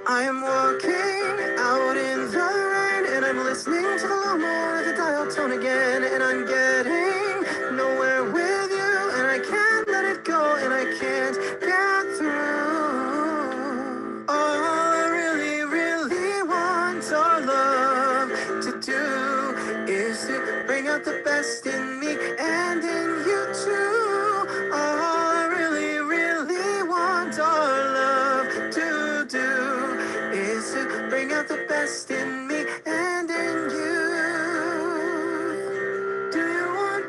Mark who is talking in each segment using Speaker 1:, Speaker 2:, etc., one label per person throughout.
Speaker 1: I am walking out in the rain, and I'm listening to the low moan of the dial tone again, and I'm getting nowhere with you, and I can't let it go, and I can't get through. All I really, really want our love to do is to bring out the best in me and in you too. All I really, really want our love to do is to bring out the best in me and in you. Do you want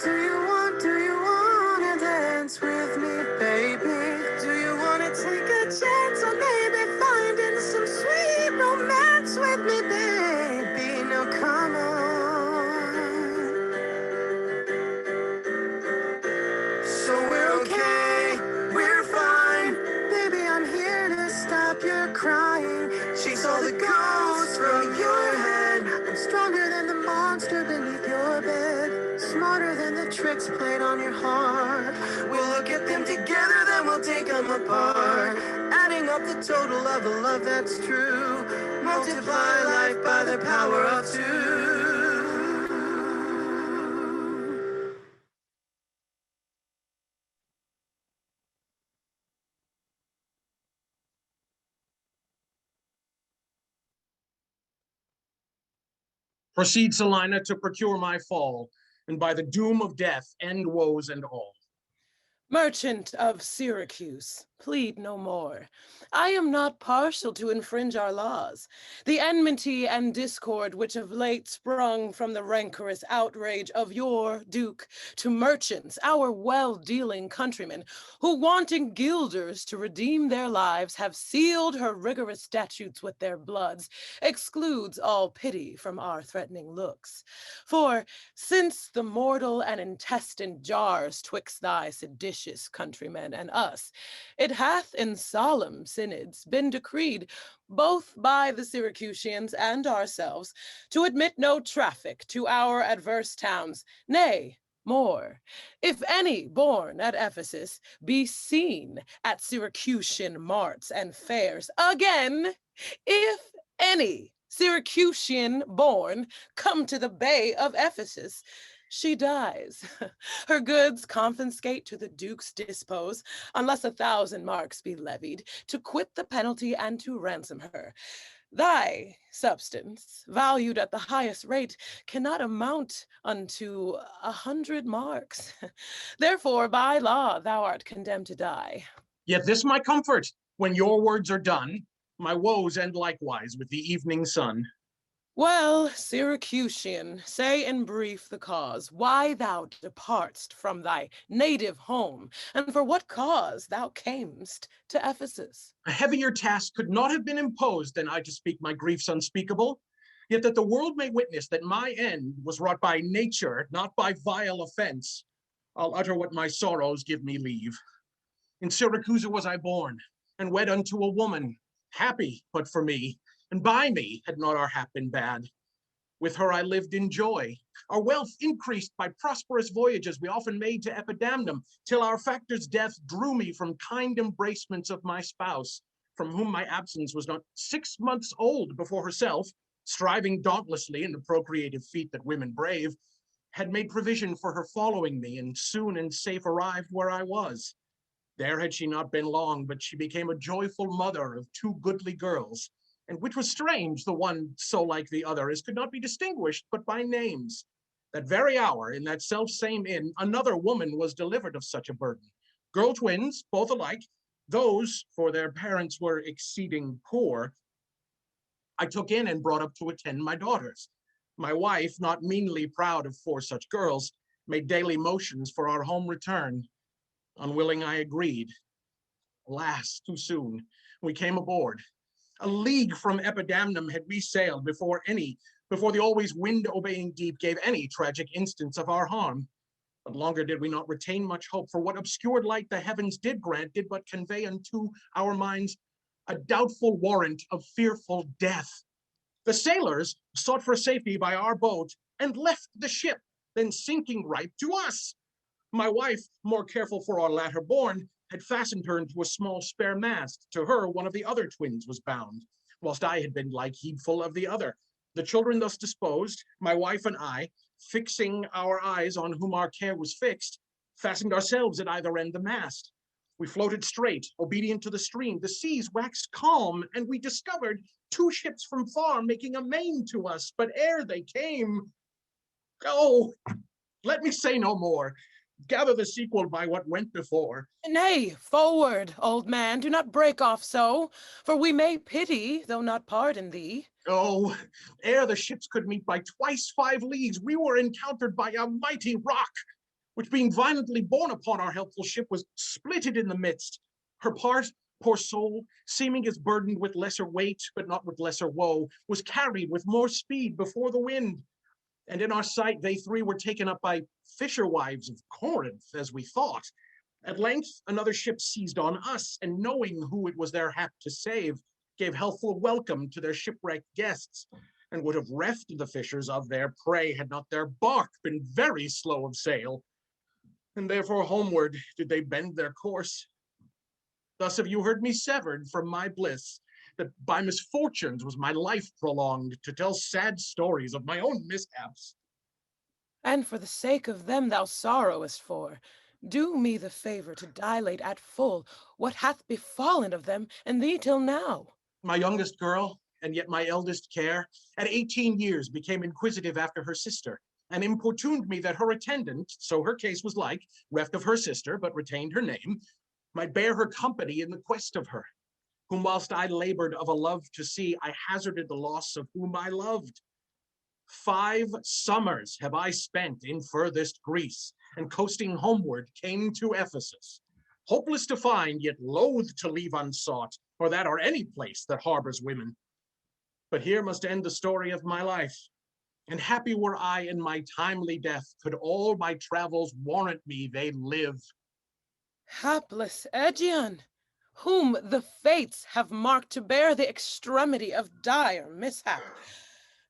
Speaker 1: to dance with me, baby? Do you want to take a chance on maybe finding some sweet romance with me, baby? Now come on. So we're okay, we're fine. Baby, I'm here to stop your crying. Chase all the ghosts from your head. I'm stronger than the monster beneath your bed. Smarter than the tricks played on your heart. We'll look at them together, then we'll take them apart. Adding up the total of the love that's true. Multiply life by the power of two.
Speaker 2: Proceed, Selina, to procure my fall, and by the doom of death end woes and all.
Speaker 3: Merchant of Syracuse, plead no more. I am not partial to infringe our laws. The enmity and discord which of late sprung from the rancorous outrage of your duke to merchants, our well-dealing countrymen, who wanting guilders to redeem their lives have sealed her rigorous statutes with their bloods, excludes all pity from our threatening looks. For since the mortal and intestine jars twixt thy seditious countrymen and us, it hath in solemn synods been decreed, both by the Syracusans and ourselves, to admit no traffic to our adverse towns, nay, more, if any born at Ephesus be seen at Syracusan marts and fairs, again, if any Syracusan born come to the bay of Ephesus, she dies. Her goods confiscate to the duke's dispose, unless 1,000 marks be levied, to quit the penalty and to ransom her. Thy substance, valued at the highest rate, cannot amount unto 100 marks. Therefore, by law, thou art condemned to die.
Speaker 2: Yet this my comfort, when your words are done, my woes end likewise with the evening sun.
Speaker 3: Well, Syracusan, say in brief the cause, why thou departst from thy native home, and for what cause thou camest to Ephesus.
Speaker 2: A heavier task could not have been imposed than I to speak my griefs unspeakable, yet that the world may witness that my end was wrought by nature, not by vile offense, I'll utter what my sorrows give me leave. In Syracuse was I born, and wed unto a woman, happy but for me, and by me had not our hap been bad. With her I lived in joy. Our wealth increased by prosperous voyages we often made to Epidamnum, till our factor's death drew me from kind embracements of my spouse, from whom my absence was not 6 months old before herself, striving dauntlessly in the procreative feat that women brave, had made provision for her following me, and soon and safe arrived where I was. There had she not been long, but she became a joyful mother of 2 goodly girls, and which was strange, the one so like the other, as could not be distinguished but by names. That very hour, in that self-same inn, another woman was delivered of such a burden. Girl twins, both alike, those, for their parents were exceeding poor, I took in and brought up to attend my daughters. My wife, not meanly proud of 4 such girls, made daily motions for our home return. Unwilling I agreed. Alas, too soon, we came aboard. A league from Epidamnum had we sailed before the always wind-obeying deep gave any tragic instance of our harm. But longer did we not retain much hope, for what obscured light the heavens did grant did but convey unto our minds a doubtful warrant of fearful death. The sailors sought for safety by our boat and left the ship, then sinking right to us. My wife, more careful for our latter born, had fastened her into a small spare mast. To her, one of the other twins was bound, whilst I had been like heedful of the other. The children thus disposed, my wife and I, fixing our eyes on whom our care was fixed, fastened ourselves at either end the mast. We floated straight, obedient to the stream. The seas waxed calm, and we discovered two ships from far making a main to us. But ere they came, oh, let me say no more. Gather the sequel by what went before.
Speaker 3: Nay, forward, old man, do not break off so, for we may pity, though not pardon thee.
Speaker 2: Oh, ere the ships could meet by twice 5 leagues, we were encountered by a mighty rock, which being violently borne upon our helpful ship was splitted in the midst. Her part, poor soul, seeming as burdened with lesser weight, but not with lesser woe, was carried with more speed before the wind. And in our sight, they three were taken up by fisher wives of Corinth, as we thought. At length, another ship seized on us, and knowing who it was their hap to save, gave healthful welcome to their shipwrecked guests, and would have reft the fishers of their prey had not their bark been very slow of sail. And therefore homeward did they bend their course. Thus have you heard me severed from my bliss, that by misfortunes was my life prolonged, to tell sad stories of my own mishaps.
Speaker 3: And for the sake of them thou sorrowest for, do me the favor to dilate at full what hath befallen of them and thee till now.
Speaker 2: My youngest girl, and yet my eldest care, at 18 years became inquisitive after her sister, and importuned me that her attendant, so her case was like, reft of her sister, but retained her name, might bear her company in the quest of her, whom whilst I labored of a love to see, I hazarded the loss of whom I loved. 5 summers have I spent in furthest Greece, and coasting homeward came to Ephesus, hopeless to find, yet loath to leave unsought, or that or any place that harbors women. But here must end the story of my life, and happy were I in my timely death, could all my travels warrant me they live.
Speaker 3: Hapless Aegeon, whom the fates have marked to bear the extremity of dire mishap.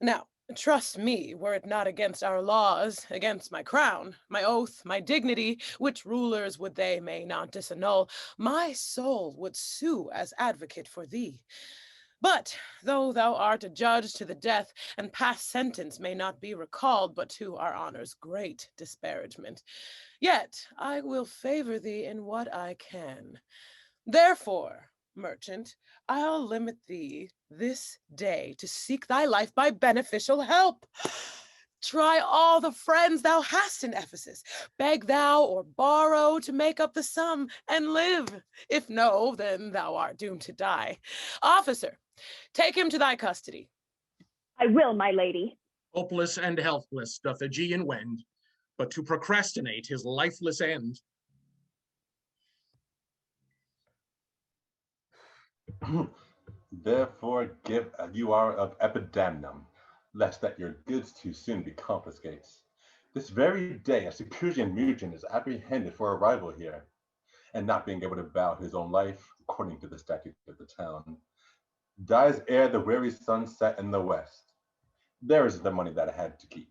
Speaker 3: Now, trust me, were it not against our laws, against my crown, my oath, my dignity, which rulers would they may not disannul, my soul would sue as advocate for thee. But though thou art a judge to the death, and past sentence may not be recalled, but to our honor's great disparagement, yet I will favor thee in what I can. Therefore, merchant, I'll limit thee this day to seek thy life by beneficial help. Try all the friends thou hast in Ephesus. Beg thou or borrow to make up the sum and live. If no, then thou art doomed to die. Officer, take him to thy custody.
Speaker 4: I will, my lady.
Speaker 2: Hopeless and helpless doth Aegeon wend, but to procrastinate his lifeless end.
Speaker 5: Therefore give you are of Epidamnum, lest that your goods too soon be confiscated. This very day a Securian Mugen is apprehended for arrival here, and not being able to bow his own life, according to the statute of the town, dies ere the weary sun set in the west. There is the money that I had to keep.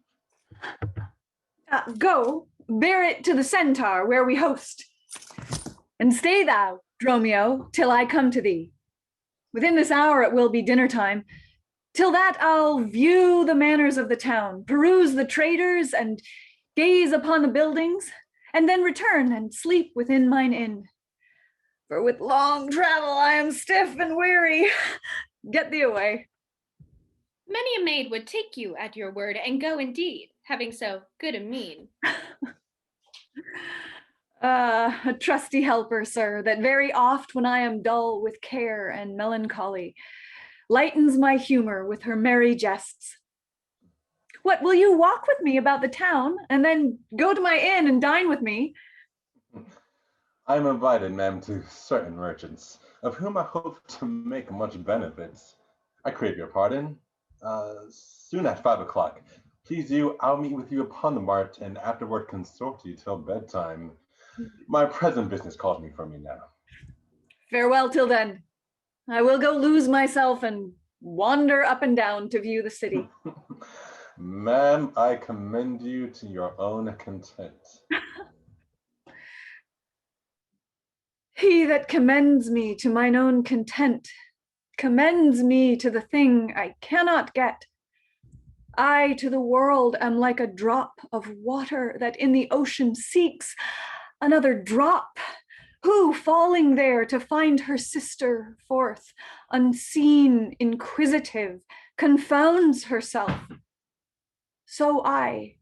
Speaker 4: Go, bear it to the centaur where we host. And stay thou, Dromio, till I come to thee. Within this hour it will be dinner time. Till that I'll view the manners of the town, peruse the traders, and gaze upon the buildings, and then return and sleep within mine inn. For with long travel I am stiff and weary. Get thee away.
Speaker 6: Many a maid would take you at your word and go indeed, having so good a mien.
Speaker 4: A trusty helper, sir, that very oft when I am dull with care and melancholy, lightens my humor with her merry jests. What, will you walk with me about the town and then go to my inn and dine with me?
Speaker 5: I am invited, ma'am, to certain merchants, of whom I hope to make much benefits. I crave your pardon. Soon at 5 o'clock. Please you, I'll meet with you upon the mart, and afterward consort you till bedtime. My present business calls me from you now.
Speaker 4: Farewell till then. I will go lose myself and wander up and down to view the city.
Speaker 5: Ma'am, I commend you to your own content.
Speaker 4: He that commends me to mine own content commends me to the thing I cannot get. I to the world am like a drop of water that in the ocean seeks another drop, who falling there to find her sister forth, unseen, inquisitive, confounds herself. So I,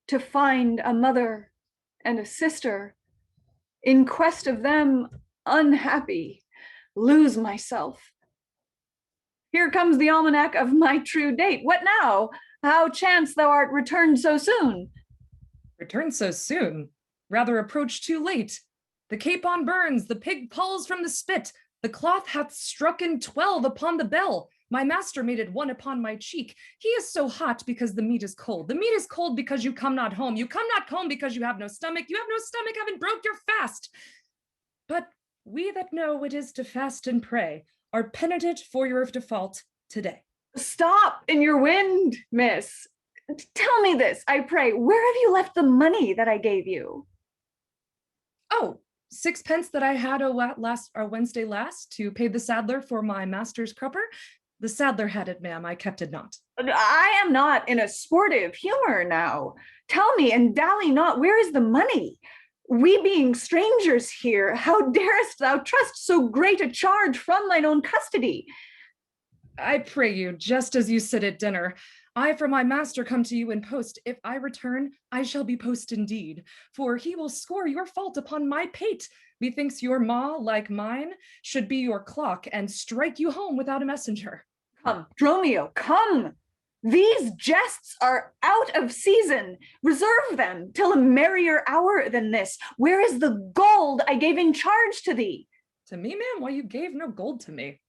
Speaker 4: to find a mother and a sister, in quest of them, unhappy, lose myself. Here comes the almanac of my true date. What now? How chance thou art returned so soon?
Speaker 7: Returned so soon? Rather approach too late. The capon burns, the pig pulls from the spit, the cloth hath strucken 12 upon the bell. My master made it one upon my cheek. He is so hot because the meat is cold. The meat is cold because you come not home. You come not home because you have no stomach. You have no stomach, having broke your fast. But we that know it is to fast and pray are penitent for your default today.
Speaker 4: Stop in your wind, miss. Tell me this, I pray. Where have you left the money that I gave you?
Speaker 7: Oh, 6 pence that I had Wednesday last to pay the saddler for my master's crupper. The saddler had it, ma'am. I kept it not.
Speaker 4: I am not in a sportive humor now. Tell me, and dally not, where is the money? We being strangers here, how darest thou trust so great a charge from thine own custody?
Speaker 7: I pray you, just as you sit at dinner, I for my master come to you in post. If I return, I shall be post indeed, for he will score your fault upon my pate. Methinks your maw, like mine, should be your clock and strike you home without a messenger.
Speaker 4: Come, Dromio, come. These jests are out of season. Reserve them till a merrier hour than this. Where is the gold I gave in charge to thee?
Speaker 7: To me, ma'am? Why, you gave no gold to me.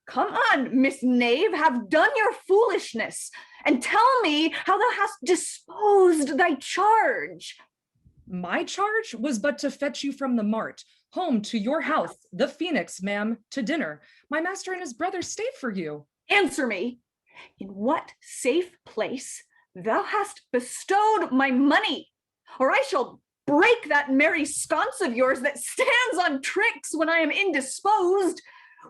Speaker 4: Come on, Miss Knave, have done your foolishness, and tell me how thou hast disposed thy charge.
Speaker 7: My charge was but to fetch you from the mart, home to your house, the Phoenix, ma'am, to dinner. My master and his brother stayed for you.
Speaker 4: Answer me, in what safe place thou hast bestowed my money, or I shall break that merry sconce of yours that stands on tricks when I am indisposed.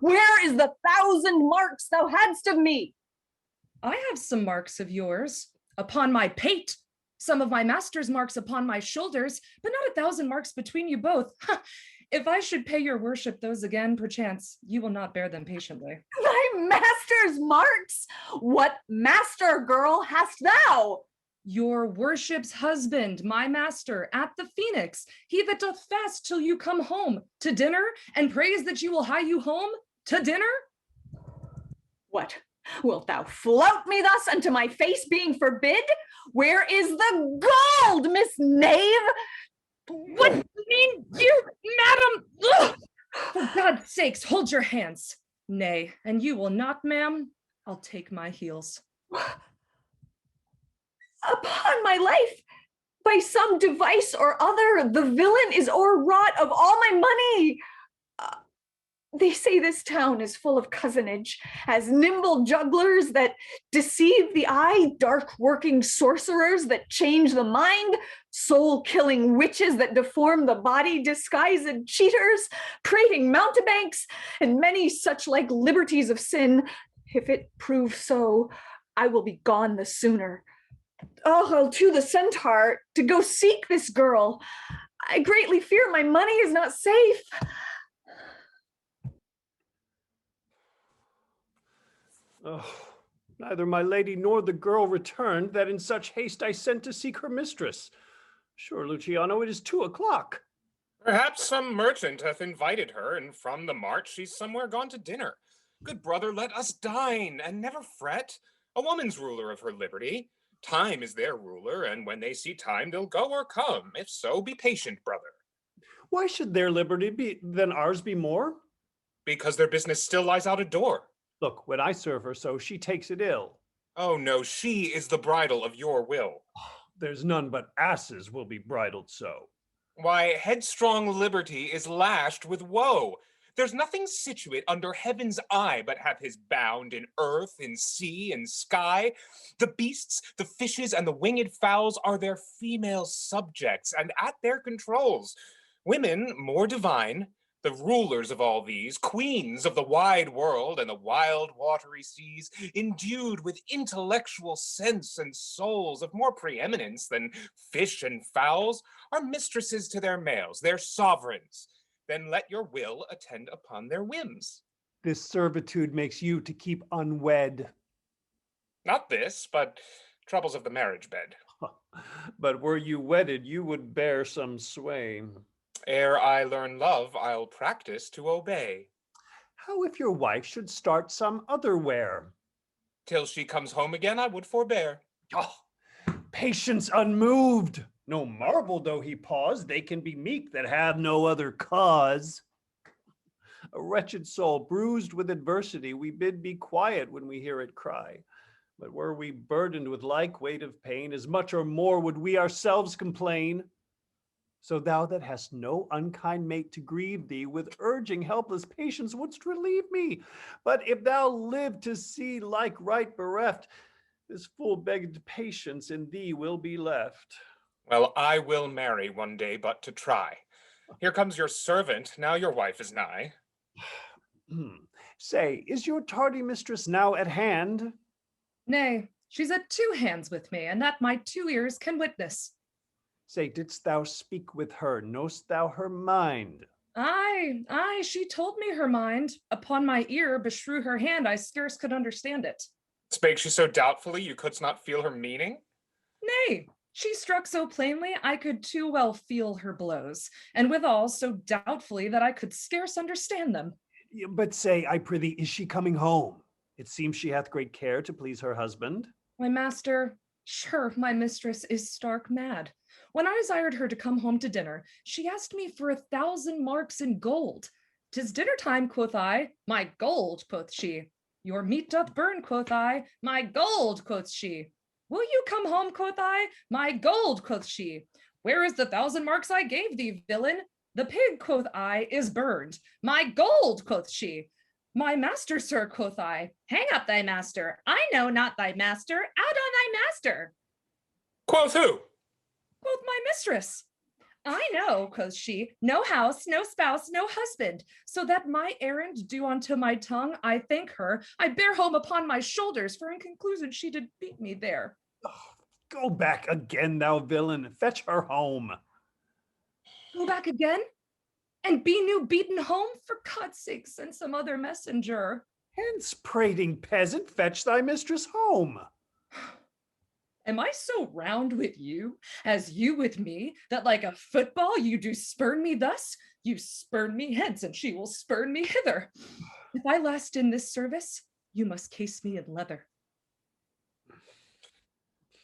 Speaker 4: Where is the 1,000 marks thou hadst of me?
Speaker 7: I have some marks of yours upon my pate, some of my master's marks upon my shoulders, but not 1,000 marks between you both. If I should pay your worship those again, perchance you will not bear them patiently.
Speaker 4: Thy master's marks? What master, girl, hast thou?
Speaker 7: Your worship's husband, my master, at the Phoenix, he that doth fast till you come home to dinner, and prays that you will hie you home to dinner?
Speaker 4: What? Wilt thou flout me thus unto my face being forbid? Where is the gold, Miss Knave?
Speaker 7: What mean you, madam? Ugh! For God's sakes, hold your hands. Nay, and you will not, ma'am. I'll take my heels.
Speaker 4: Upon my life, by some device or other, the villain is o'erwrought of all my money. They say this town is full of cozenage, as nimble jugglers that deceive the eye, dark working sorcerers that change the mind, soul killing witches that deform the body, disguised cheaters, prating mountebanks, and many such like liberties of sin. If it prove so, I will be gone the sooner. Oh, to the Centaur to go seek this girl. I greatly fear my money is not safe.
Speaker 8: Oh, neither my lady nor the girl returned, that in such haste I sent to seek her mistress. Sure, Luciano, it is 2 o'clock.
Speaker 9: Perhaps some merchant hath invited her, and from the mart she's somewhere gone to dinner. Good brother, let us dine, and never fret. A woman's ruler of her liberty. Time is their ruler, and when they see time, they'll go or come. If so, be patient, brother.
Speaker 8: Why should their liberty be, then ours be more?
Speaker 9: Because their business still lies out a door.
Speaker 8: Look, when I serve her so, she takes it ill.
Speaker 9: Oh no, she is the bridle of your will.
Speaker 8: There's none but asses will be bridled so.
Speaker 9: Why, headstrong liberty is lashed with woe. There's nothing situate under heaven's eye but hath his bound in earth, in sea, and sky. The beasts, the fishes, and the winged fowls are their female subjects, and at their controls. Women more divine, the rulers of all these, queens of the wide world and the wild watery seas, endued with intellectual sense and souls of more preeminence than fish and fowls, are mistresses to their males, their sovereigns. Then let your will attend upon their whims.
Speaker 8: This servitude makes you to keep unwed.
Speaker 9: Not this, but troubles of the marriage bed.
Speaker 8: But were you wedded, you would bear some sway.
Speaker 9: Ere I learn love, I'll practice to obey.
Speaker 8: How if your wife should start some other wear?
Speaker 9: Till she comes home again, I would forbear.
Speaker 8: Oh, patience unmoved. No marvel though he pause, they can be meek that have no other cause. A wretched soul bruised with adversity, we bid be quiet when we hear it cry. But were we burdened with like weight of pain, as much or more would we ourselves complain. So thou that hast no unkind mate to grieve thee, with urging helpless patience wouldst relieve me. But if thou live to see like right bereft, this full begged patience in thee will be left.
Speaker 9: Well, I will marry one day but to try. Here comes your servant, now your wife is nigh.
Speaker 8: Say, is your tardy mistress now at hand?
Speaker 7: Nay, she's at 2 hands with me, and that my 2 ears can witness.
Speaker 8: Say, didst thou speak with her? Knowst thou her mind?
Speaker 7: Aye, she told me her mind. Upon my ear beshrew her hand, I scarce could understand it.
Speaker 9: Spake she so doubtfully you couldst not feel her meaning?
Speaker 7: Nay, she struck so plainly I could too well feel her blows, and withal so doubtfully that I could scarce understand them.
Speaker 8: But say, I prithee, is she coming home? It seems she hath great care to please her husband.
Speaker 7: My master, sure, my mistress is stark mad. When I desired her to come home to dinner, she asked me for 1,000 marks in gold. 'Tis dinner time, quoth I. My gold, quoth she. Your meat doth burn, quoth I. My gold, quoth she. Will you come home, quoth I? My gold, quoth she. Where is the 1,000 marks I gave thee, villain? The pig, quoth I, is burned. My gold, quoth she. My master, sir, quoth I. Hang up thy master. I know not thy master. Out on thy master.
Speaker 9: Quoth who?
Speaker 7: Quoth my mistress. I know, quoth she, no house, no spouse, no husband, so that my errand do unto my tongue, I thank her, I bear home upon my shoulders, for in conclusion she did beat me there.
Speaker 8: Oh, go back again, thou villain, fetch her home.
Speaker 7: Go back again? And be new beaten home? For God's sake, send some other messenger.
Speaker 8: Hence, prating peasant, fetch thy mistress home.
Speaker 7: Am I so round with you, as you with me, that like a football you do spurn me thus? You spurn me hence, and she will spurn me hither. If I last in this service, you must case me in leather.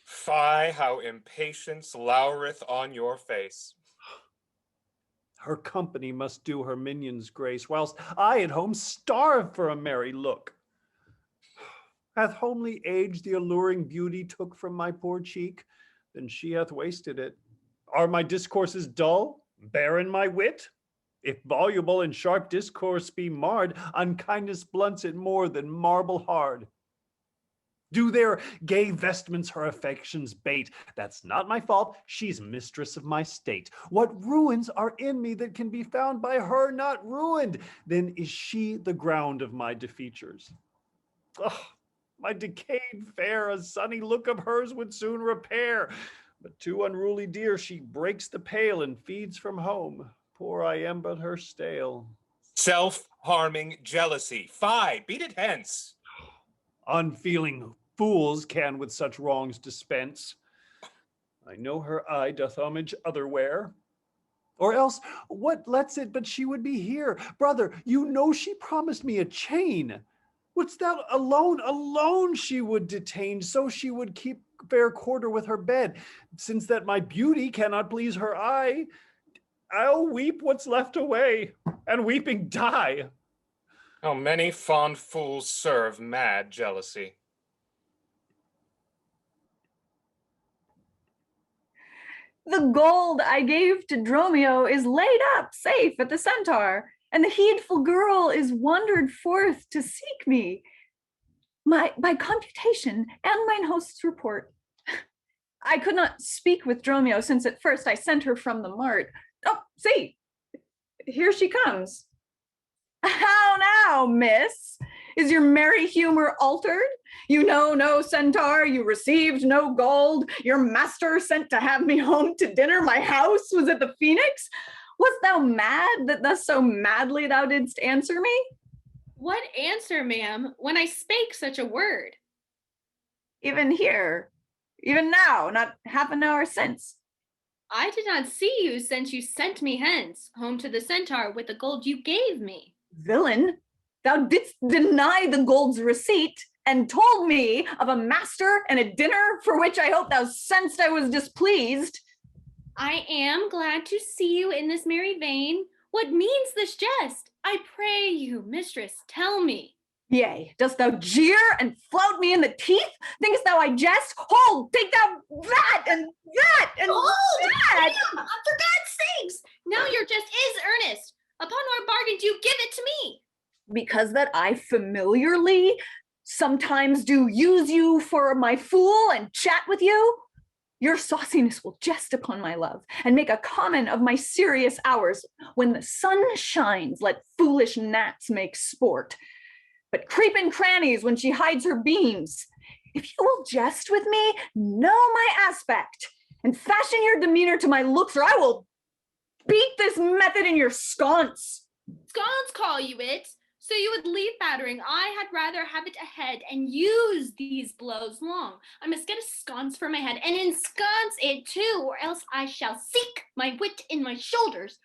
Speaker 9: Fie, how impatience loureth on your face.
Speaker 8: Her company must do her minions grace, whilst I at home starve for a merry look. Hath homely age the alluring beauty took from my poor cheek? Then she hath wasted it. Are my discourses dull, barren my wit? If voluble and sharp discourse be marred, unkindness blunts it more than marble hard. Do their gay vestments her affections bait? That's not my fault, she's mistress of my state. What ruins are in me that can be found by her not ruined? Then is she the ground of my defeatures. Oh, my decayed fair, a sunny look of hers would soon repair. But too unruly dear, she breaks the pale and feeds from home. Poor I am but her stale.
Speaker 9: Self-harming jealousy. Fie, beat it hence.
Speaker 8: Unfeeling fools can with such wrongs dispense. I know her eye doth homage otherwhere. Or else, what lets it but she would be here? Brother, you know she promised me a chain. Wouldst thou alone she would detain, so she would keep fair quarter with her bed. Since that my beauty cannot please her eye, I'll weep what's left away, and weeping die.
Speaker 9: How many fond fools serve mad jealousy.
Speaker 4: The gold I gave to Dromio is laid up safe at the Centaur, and the heedful girl is wandered forth to seek me. By computation and mine host's report, I could not speak with Dromio since at first I sent her from the mart. Oh, see, here she comes. How now, miss? Is your merry humor altered? You know no centaur, you received no gold. Your master sent to have me home to dinner. My house was at the Phoenix. Wast thou mad that thus so madly thou didst answer me?
Speaker 6: What answer, ma'am, when I spake such a word?
Speaker 4: Even here, even now, not half an hour since.
Speaker 6: I did not see you since you sent me hence, home to the Centaur with the gold you gave me.
Speaker 4: Villain, thou didst deny the gold's receipt and told me of a master and a dinner for which I hope thou sensed I was displeased.
Speaker 6: I am glad to see you in this merry vein. What means this jest? I pray you, mistress, tell me.
Speaker 4: Yea, dost thou jeer and flout me in the teeth? Thinkest thou I jest? Hold, take thou that and that and that.
Speaker 6: Damn, for God's sakes! Now your jest is earnest. Upon our bargain, do you give it to me?
Speaker 4: Because that I familiarly sometimes do use you for my fool and chat with you? Your sauciness will jest upon my love and make a common of my serious hours. When the sun shines, let foolish gnats make sport, but creep in crannies when she hides her beams. If you will jest with me, know my aspect and fashion your demeanor to my looks, or I will beat this method in your sconce.
Speaker 6: Scones call you it. So you would leave battering. I had rather have it ahead and use these blows long. I must get a sconce for my head and ensconce it too, or else I shall seek my wit in my shoulders.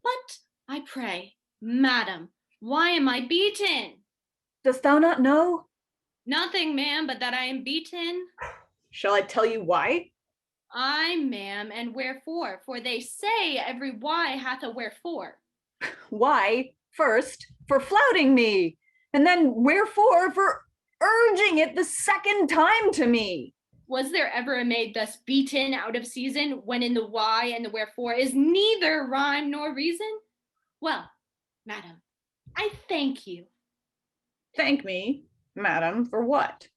Speaker 6: But I pray, madam, why am I beaten?
Speaker 4: Dost thou not know?
Speaker 6: Nothing, ma'am, but that I am beaten.
Speaker 4: Shall I tell you why?
Speaker 6: Aye, ma'am, and wherefore? For they say every why hath a wherefore.
Speaker 4: Why, first, for flouting me, and then wherefore for urging it the second time to me.
Speaker 6: Was there ever a maid thus beaten out of season, when in the why and the wherefore is neither rhyme nor reason? Well, madam, I thank you.
Speaker 4: Thank me, madam, for what?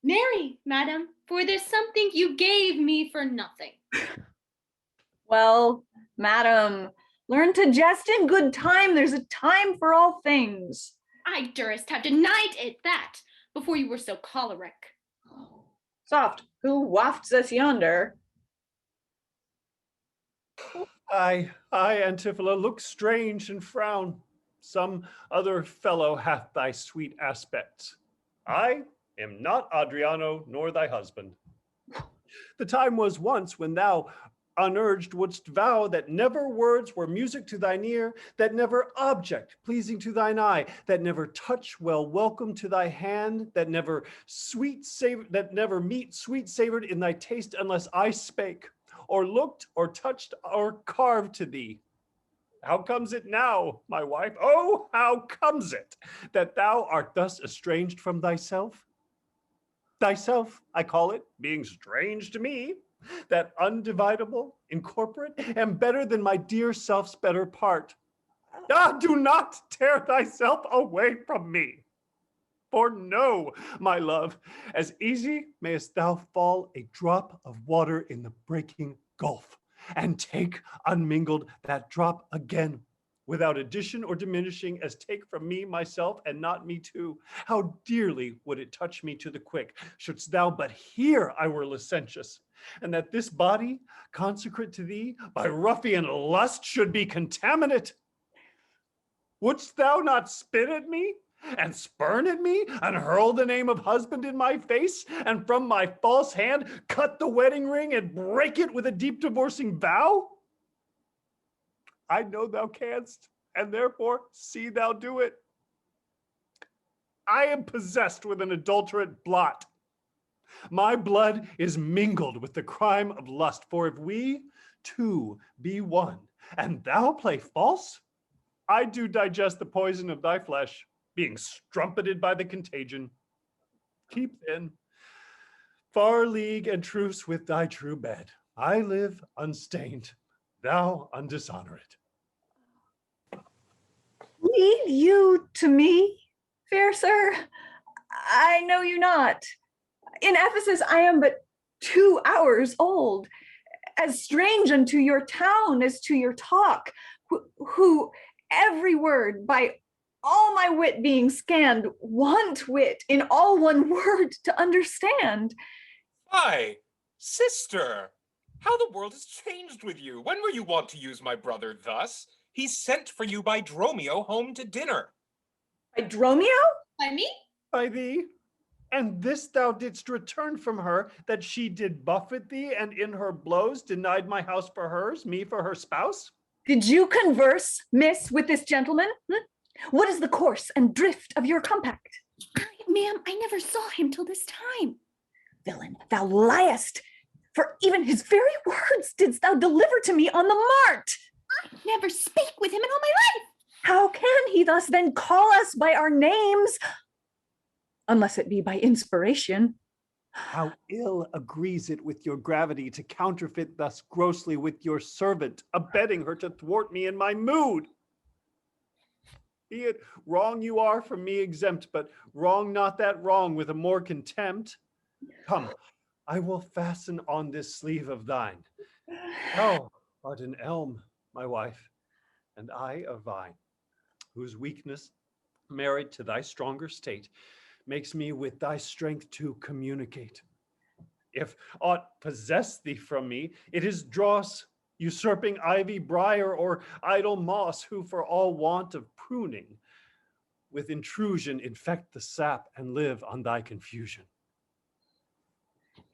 Speaker 6: Marry, madam, for there's something you gave me for nothing.
Speaker 4: Well, madam, learn to jest in good time. There's a time for all things.
Speaker 6: I durst have denied it that, before you were so choleric.
Speaker 4: Soft, who wafts us yonder?
Speaker 8: Aye, Antiphala, look strange and frown. Some other fellow hath thy sweet aspects. I am not Adriano, nor thy husband. The time was once when thou, unurged, wouldst vow that never words were music to thine ear, that never object pleasing to thine eye, that never touch well welcome to thy hand, that never meat sweet savored in thy taste unless I spake, or looked, or touched, or carved to thee. How comes it now, my wife? Oh, how comes it that thou art thus estranged from thyself? Thyself, I call it, being strange to me, that undividable, incorporate, and better than my dear self's better part. Ah, do not tear thyself away from me. For know, my love, as easy mayest thou fall a drop of water in the breaking gulf, and take unmingled that drop again, without addition or diminishing, as take from me myself and not me too. How dearly would it touch me to the quick, shouldst thou but hear I were licentious, and that this body, consecrate to thee by ruffian lust, should be contaminate. Wouldst thou not spit at me, and spurn at me, and hurl the name of husband in my face, and from my false hand cut the wedding ring and break it with a deep divorcing vow? I know thou canst, and therefore see thou do it. I am possessed with an adulterate blot. My blood is mingled with the crime of lust, for if we two be one, and thou play false, I do digest the poison of thy flesh, being strumpeted by the contagion. Keep then far league and truce with thy true bed, I live unstained, thou undishonored.
Speaker 4: Lead you to me, fair sir? I know you not. In Ephesus I am but 2 hours old, as strange unto your town as to your talk, who every word by all my wit being scanned, want wit in all one word to understand.
Speaker 9: Why, sister, how the world has changed with you. When were you wont to use my brother thus? He sent for you by Dromio home to dinner.
Speaker 4: By Dromio?
Speaker 6: By me?
Speaker 8: By thee, and this thou didst return from her, that she did buffet thee, and in her blows denied my house for hers, me for her spouse?
Speaker 4: Did you converse, miss, with this gentleman? What is the course and drift of your compact?
Speaker 6: Ma'am, I never saw him till this time.
Speaker 4: Villain, thou liest, for even his very words didst thou deliver to me on the mart.
Speaker 6: I never spake with him in all my life.
Speaker 4: How can he thus then call us by our names, unless it be by inspiration?
Speaker 8: How ill agrees it with your gravity to counterfeit thus grossly with your servant, abetting her to thwart me in my mood. Be it wrong you are from me exempt, but wrong not that wrong with a more contempt. Come, I will fasten on this sleeve of thine. Thou art an elm, my wife, and I a vine, whose weakness, married to thy stronger state, makes me with thy strength to communicate. If aught possess thee from me, it is dross, usurping ivy, briar, or idle moss, who for all want of pruning, with intrusion infect the sap and live on thy confusion.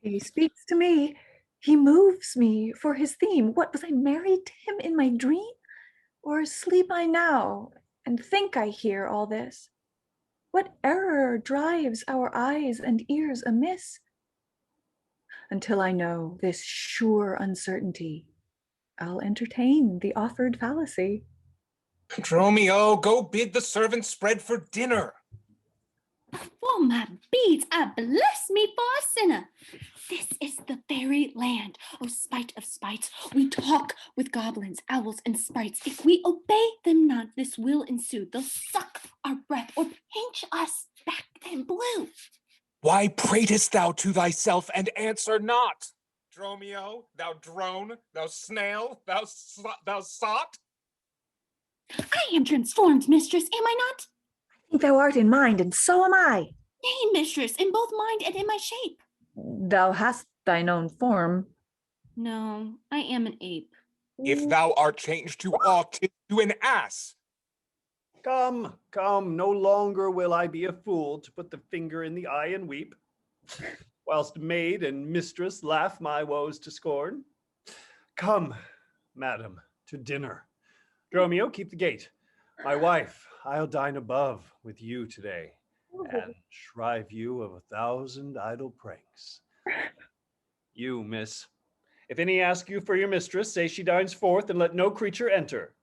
Speaker 4: He speaks to me, he moves me for his theme. What, was I married to him in my dream? Or sleep I now and think I hear all this? What error drives our eyes and ears amiss? Until I know this sure uncertainty, I'll entertain the offered fallacy.
Speaker 9: Dromio, go bid the servants spread for dinner.
Speaker 6: Oh, my beads, I bless me for a sinner. This is the very land, oh spite of spites. We talk with goblins, owls, and sprites. If we obey them not, this will ensue. They'll suck our breath or pinch us back then blue.
Speaker 9: Why pratest thou to thyself and answer not? Dromio, thou drone, thou snail, thou sot?
Speaker 6: I am transformed, mistress, am I not?
Speaker 4: I think thou art in mind, and so am I.
Speaker 6: Nay, mistress, in both mind and in my shape.
Speaker 4: Thou hast thine own form.
Speaker 6: No, I am an ape.
Speaker 9: If thou art changed to aught, 'tis to an ass.
Speaker 8: Come, come, no longer will I be a fool to put the finger in the eye and weep, whilst maid and mistress laugh my woes to scorn. Come, madam, to dinner. Dromio, keep the gate. My wife, I'll dine above with you today, and shrive you of 1,000 idle pranks. You, miss, if any ask you for your mistress, say she dines forth, and let no creature enter.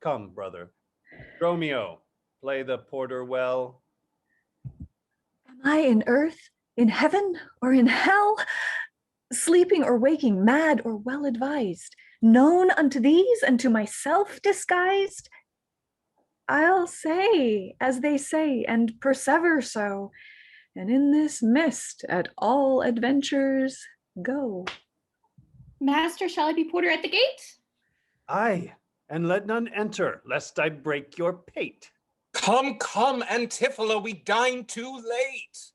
Speaker 8: Come, brother. Dromio, play the porter well.
Speaker 4: Am I in earth, in heaven, or in hell? Sleeping or waking, mad or well advised, known unto these and to myself disguised? I'll say as they say, and persever so, and in this mist at all adventures go.
Speaker 6: Master, shall I be porter at the gate?
Speaker 8: Aye, and let none enter, lest I break your pate.
Speaker 9: Come, come, Antiphola, we dine too late.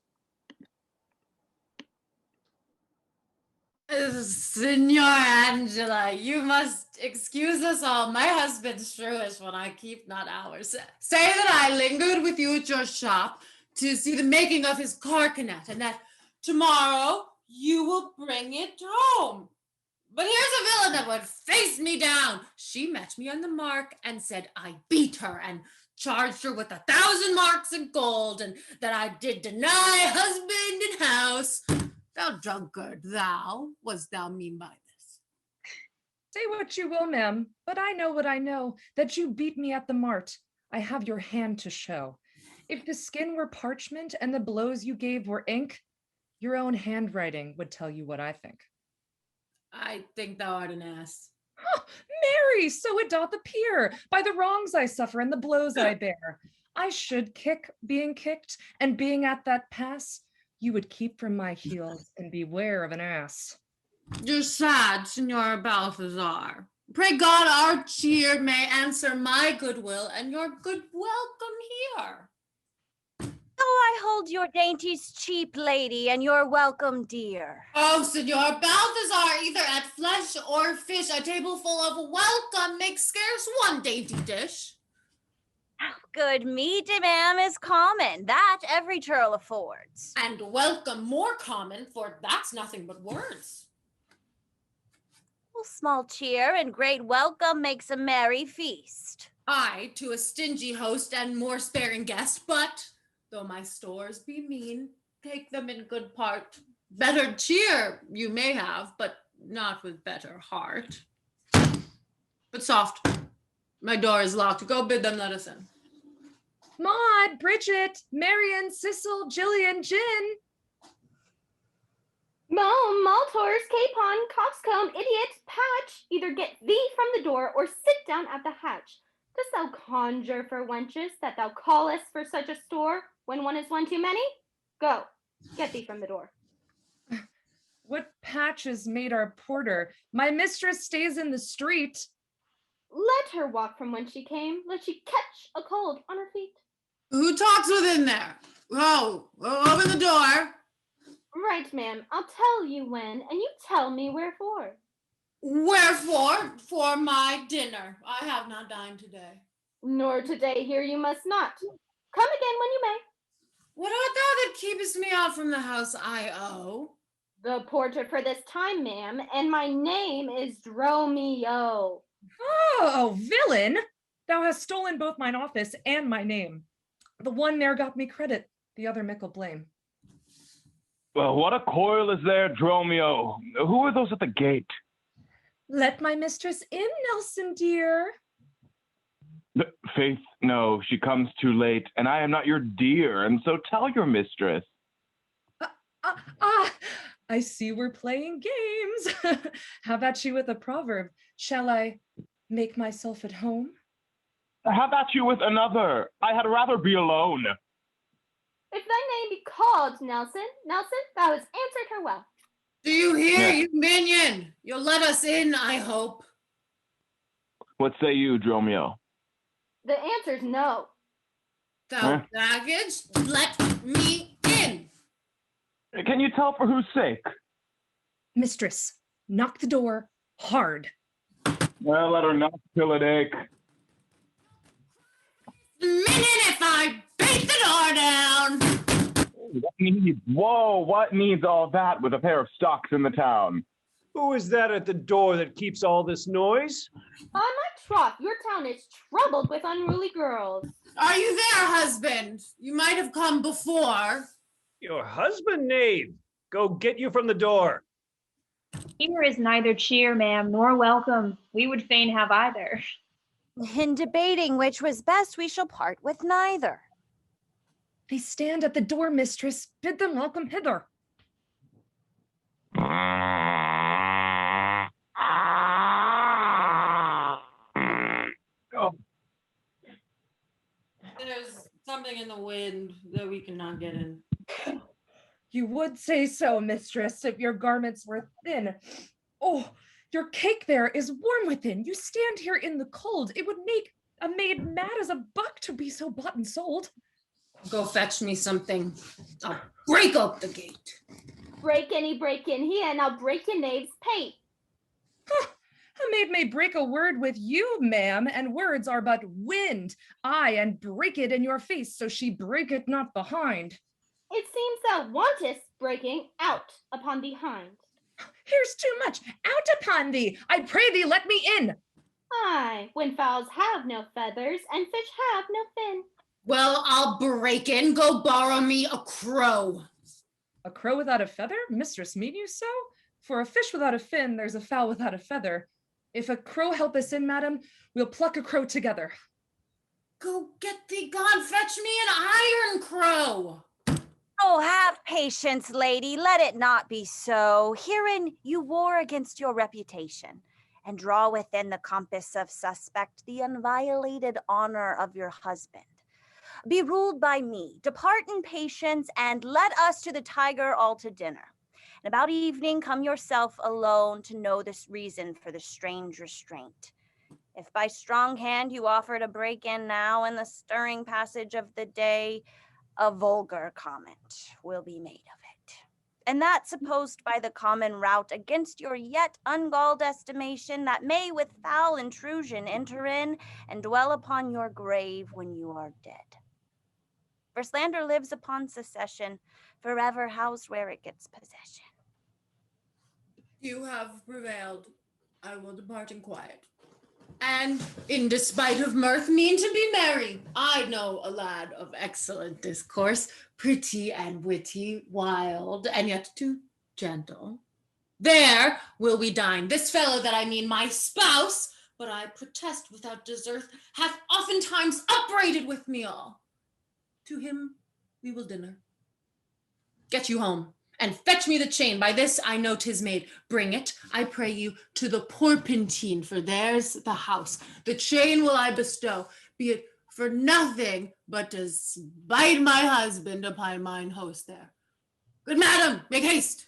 Speaker 10: Signor Angela, you must excuse us all. My husband's shrewish when I keep not hours. Say that I lingered with you at your shop to see the making of his carcanet, and that tomorrow you will bring it home. But here's a villain that would face me down. She met me on the mark and said I beat her and charged her with 1,000 marks in gold, and that I did deny husband and house. Thou drunkard, thou, what thou mean by this?
Speaker 7: Say what you will, ma'am, but I know what I know, that you beat me at the mart. I have your hand to show. If the skin were parchment and the blows you gave were ink, your own handwriting would tell you what I think.
Speaker 10: I think thou art an ass.
Speaker 7: Huh, Mary, so it doth appear, by the wrongs I suffer and the blows I bear. I should kick, being kicked, and being at that pass, you would keep from my heels and beware of an ass.
Speaker 10: You're sad, Signor Balthazar. Pray God our cheer may answer my goodwill and your good welcome here.
Speaker 11: Oh, I hold your dainties cheap, lady, and your welcome, dear.
Speaker 10: Oh, Signor Balthazar, either at flesh or fish, a table full of welcome makes scarce one dainty dish.
Speaker 11: Good meat, ma'am, is common, that every churl affords.
Speaker 10: And welcome more common, for that's nothing but words.
Speaker 11: Small cheer and great welcome makes a merry feast.
Speaker 10: Aye, to a stingy host and more sparing guest, but though my stores be mean, take them in good part. Better cheer you may have, but not with better heart. But soft, my door is locked. Go bid them let us in.
Speaker 7: Maud, Bridget, Marion, Sissel, Jillian, Jin.
Speaker 6: Mome, Maltors, Capon, Coxcomb, Idiot, Patch, either get thee from the door or sit down at the hatch. Dost thou conjure for wenches that thou callest for such a store when one is one too many? Go, get thee from the door.
Speaker 7: What patches made our porter? My mistress stays in the street.
Speaker 6: Let her walk from whence she came, lest she catch a cold on her feet.
Speaker 10: Who talks within there? Oh, open the door.
Speaker 6: Right, ma'am, I'll tell you when, and you tell me wherefore.
Speaker 10: Wherefore? For my dinner. I have not dined today.
Speaker 6: Nor today here you must not. Come again when you may.
Speaker 10: What art thou that keepest me out from the house I owe?
Speaker 6: The porter for this time, ma'am, and my name is Dromio.
Speaker 7: Oh, villain! Thou hast stolen both mine office and my name. The one ne'er got me credit, the other mickle blame.
Speaker 12: Well, what a coil is there, Dromio? Who are those at the gate?
Speaker 7: Let my mistress in, Nelson dear.
Speaker 12: Faith, no, she comes too late, and I am not your dear, and so tell your mistress.
Speaker 7: I see we're playing games. How about you with a proverb? Shall I make myself at home?
Speaker 12: How about you with another? I had rather be alone.
Speaker 6: If thy name be called Nelson, thou hast answered her well.
Speaker 10: Do you hear,
Speaker 12: Yeah.
Speaker 10: you minion? You'll let us in, I hope.
Speaker 12: What say you, Dromio?
Speaker 6: The answer's no.
Speaker 10: Thou baggage, let me in.
Speaker 12: Can you tell for whose sake?
Speaker 7: Mistress, knock the door hard.
Speaker 12: Well, let her knock till it ache.
Speaker 10: Minion, if I beat the door down.
Speaker 12: What needs all that with a pair of stocks in the town?
Speaker 8: Who is that at the door that keeps all this noise?
Speaker 6: On my troth, your town is troubled with unruly girls.
Speaker 10: Are you there, husband? You might have come before.
Speaker 8: Your husband, knave. Go get you from the door.
Speaker 13: Here is neither cheer, ma'am, nor welcome. We would fain have either.
Speaker 11: In debating which was best, we shall part with neither.
Speaker 7: They stand at the door, mistress. Bid them welcome hither.
Speaker 12: Oh.
Speaker 10: There's something in the wind that we cannot get in.
Speaker 7: You would say so, mistress, if your garments were thin. Oh, your cake there is warm within. You stand here in the cold. It would make a maid mad as a buck to be so bought and sold.
Speaker 10: Go fetch me something. I'll break up the gate.
Speaker 6: Break in here, and I'll break your knave's pate.
Speaker 7: Huh. A maid may break a word with you, ma'am, and words are but wind. Aye, and break it in your face, so she break it not behind.
Speaker 6: It seems thou wantest breaking out upon thee hind.
Speaker 7: Here's too much. Out upon thee. I pray thee, let me in.
Speaker 6: Aye, when fowls have no feathers and fish have no fin.
Speaker 10: Well, I'll break in. Go borrow me a crow.
Speaker 7: A crow without a feather? Mistress, mean you so? For a fish without a fin, there's a fowl without a feather. If a crow help us in, madam, we'll pluck a crow together.
Speaker 10: Go get thee gone. Fetch me an iron crow.
Speaker 11: Oh, have patience, lady. Let it not be so. Herein you war against your reputation, and draw within the compass of suspect the unviolated honor of your husband. Be ruled by me. Depart in patience, and let us to the Tiger all to dinner. And about evening come yourself alone to know this reason for the strange restraint. If by strong hand you offer to break in now in the stirring passage of the day, a vulgar comment will be made of it. And that supposed by the common route against your yet ungalled estimation that may with foul intrusion enter in and dwell upon your grave when you are dead. For slander lives upon secession, forever housed where it gets possession.
Speaker 10: You have prevailed. I will depart in quiet. And in despite of mirth, mean to be merry. I know a lad of excellent discourse, pretty and witty, wild, and yet too gentle. There will we dine. This fellow that I mean my spouse, but I protest without desert, hath oftentimes upbraided with me all. To him we will dinner. Get you home, and fetch me the chain. By this I know 'tis made. Bring it, I pray you, to the Porpentine, for there's the house. The chain will I bestow, be it for nothing but to spite my husband upon mine host there. Good madam, make haste.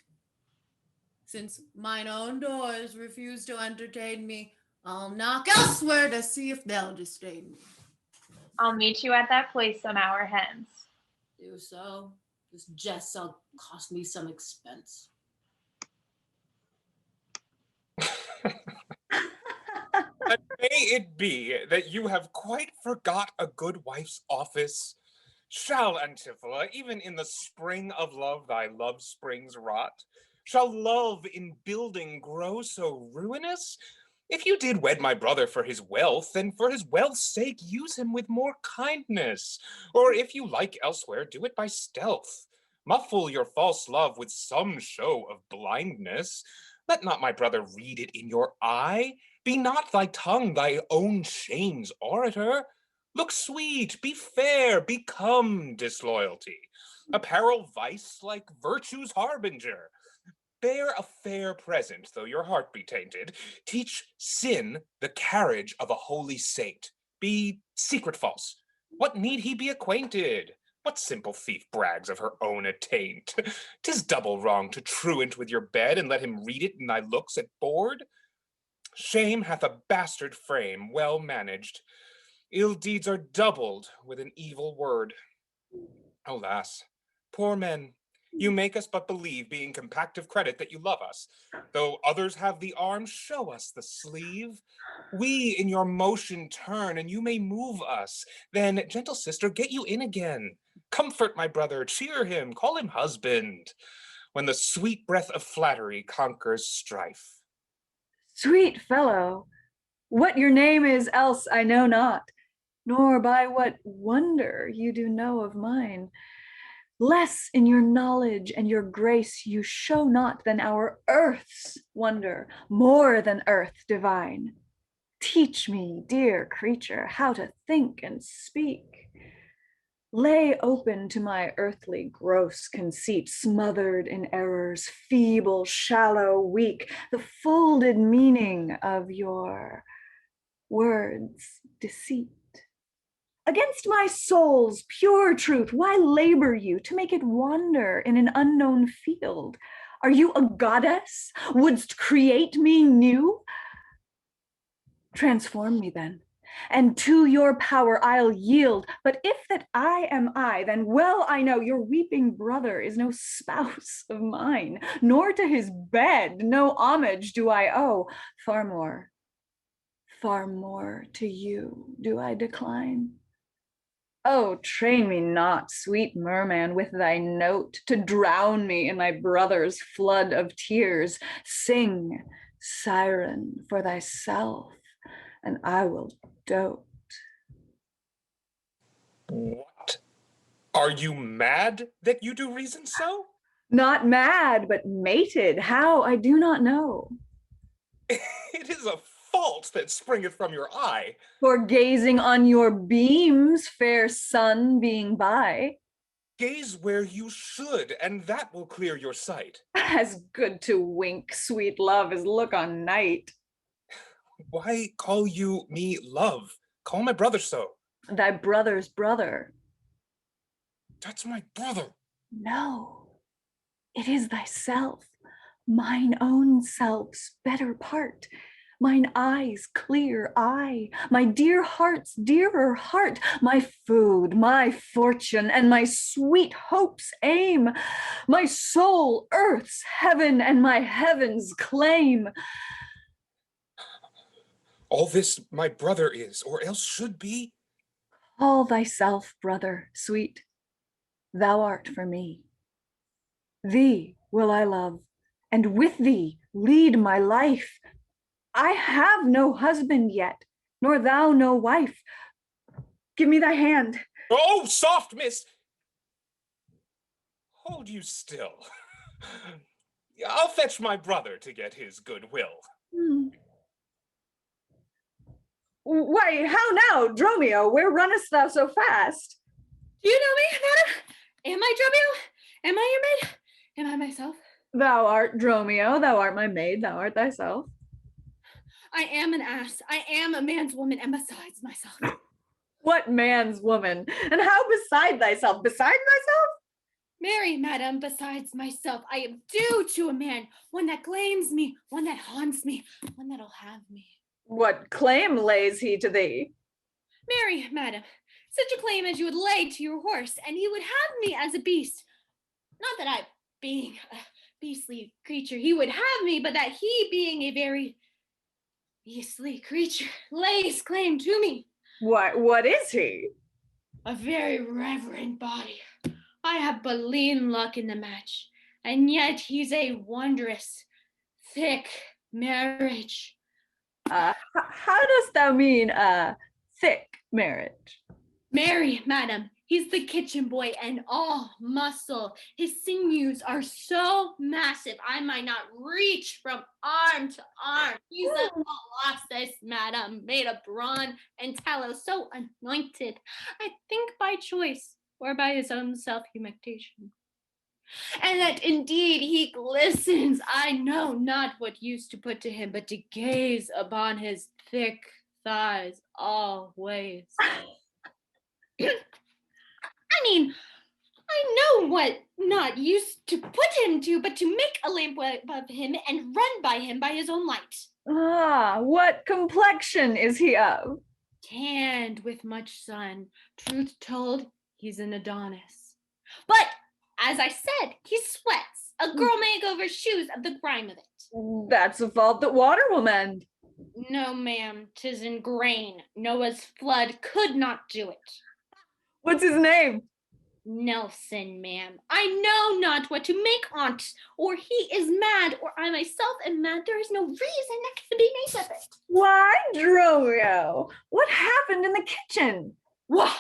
Speaker 10: Since mine own doors refuse to entertain me, I'll knock elsewhere to see if they'll disdain me.
Speaker 13: I'll meet you at that place some hour hence.
Speaker 10: Do so. This jest shall cost me some expense.
Speaker 9: And may it be that you have quite forgot a good wife's office. Shall, Antiphola, even in the spring of love thy love springs rot? Shall love in building grow so ruinous? If you did wed my brother for his wealth, then for his wealth's sake use him with more kindness. Or if you like elsewhere, do it by stealth. Muffle your false love with some show of blindness. Let not my brother read it in your eye. Be not thy tongue thy own shame's orator. Look sweet, be fair, become disloyalty. Apparel vice like virtue's harbinger. Bear a fair present, though your heart be tainted. Teach sin the carriage of a holy saint. Be secret false. What need he be acquainted? What simple thief brags of her own attaint? 'Tis double wrong to truant with your bed and let him read it in thy looks at board. Shame hath a bastard frame, well managed. Ill deeds are doubled with an evil word. Alas, poor men, you make us but believe, being compact of credit, that you love us. Though others have the arm, show us the sleeve. We in your motion turn, and you may move us. Then, gentle sister, get you in again. Comfort my brother, cheer him, call him husband, when the sweet breath of flattery conquers strife.
Speaker 4: Sweet fellow, what your name is else I know not, nor by what wonder you do know of mine. Less in your knowledge and your grace you show not than our earth's wonder, more than earth divine. Teach me, dear creature, how to think and speak. Lay open to my earthly gross conceit, smothered in errors, feeble, shallow, weak, the folded meaning of your words' deceit. Against my soul's pure truth, why labor you to make it wander in an unknown field? Are you a goddess? Wouldst create me new? Transform me then, and to your power I'll yield. But if that I am I, then well I know your weeping brother is no spouse of mine, nor to his bed no homage do I owe. Far more to you do I decline. Oh, train me not, sweet merman, with thy note to drown me in thy brother's flood of tears. Sing, siren, for thyself, and I will dote.
Speaker 9: What? Are you mad that you do reason so?
Speaker 4: Not mad, but mated. How, I do not know.
Speaker 9: It is a fault that springeth from your eye.
Speaker 4: For gazing on your beams, fair sun being by.
Speaker 9: Gaze where you should, and that will clear your sight.
Speaker 4: As good to wink, sweet love, as look on night.
Speaker 9: Why call you me love? Call my brother so.
Speaker 4: Thy brother's brother.
Speaker 9: That's my brother.
Speaker 4: No, it is thyself, mine own self's better part. Mine eyes' clear eye, my dear heart's dearer heart, my food, my fortune, and my sweet hope's aim, my soul, earth's heaven, and my heaven's claim.
Speaker 9: All this my brother is, or else should be.
Speaker 4: Call thyself brother, sweet, thou art for me. Thee will I love, and with thee lead my life. I have no husband yet, nor thou no wife. Give me thy hand.
Speaker 9: Oh, soft, miss! Hold you still. I'll fetch my brother to get his goodwill.
Speaker 4: Why, how now, Dromio? Where runnest thou so fast?
Speaker 6: Do you know me, madam? Am I Dromio? Am I your maid? Am I myself?
Speaker 4: Thou art Dromio, thou art my maid, thou art thyself.
Speaker 6: I am an ass. I am a man's woman, and besides myself.
Speaker 4: What man's woman? And how beside thyself? Beside myself?
Speaker 6: Marry, madam, besides myself, I am due to a man, one that claims me, one that haunts me, one that'll have me.
Speaker 4: What claim lays he to thee?
Speaker 6: Marry, madam, such a claim as you would lay to your horse, and he would have me as a beast. Not that I, being a beastly creature, he would have me, but that he, being a very beastly creature, lays claim to me.
Speaker 4: What is he?
Speaker 6: A very reverend body. I have but lean luck in the match, and yet he's a wondrous, thick marriage.
Speaker 4: How dost thou mean thick marriage?
Speaker 6: Marry, madam, he's the kitchen boy and all muscle. His sinews are so massive I might not reach from arm to arm. He's a colossus, madam, made of brawn and tallow, so anointed, I think by choice or by his own self-humectation. And that indeed he glistens. I know not what use to put to him, but to gaze upon his thick thighs always. I mean, I know what not used to put him to, but to make a lamp above him and run by him by his own light.
Speaker 4: Ah, what complexion is he of?
Speaker 6: Tanned with much sun. Truth told, he's an Adonis. But, as I said, he sweats. A girl may go over shoes of the grime of it.
Speaker 4: That's a fault that water will mend.
Speaker 6: No, ma'am, 'tis in grain. Noah's flood could not do it.
Speaker 4: What's his name?
Speaker 6: Nelson, ma'am. I know not what to make on't. Or he is mad, or I myself am mad. There is no reason that can be made of it.
Speaker 4: Why, Dromio, what happened in the kitchen?
Speaker 6: Why,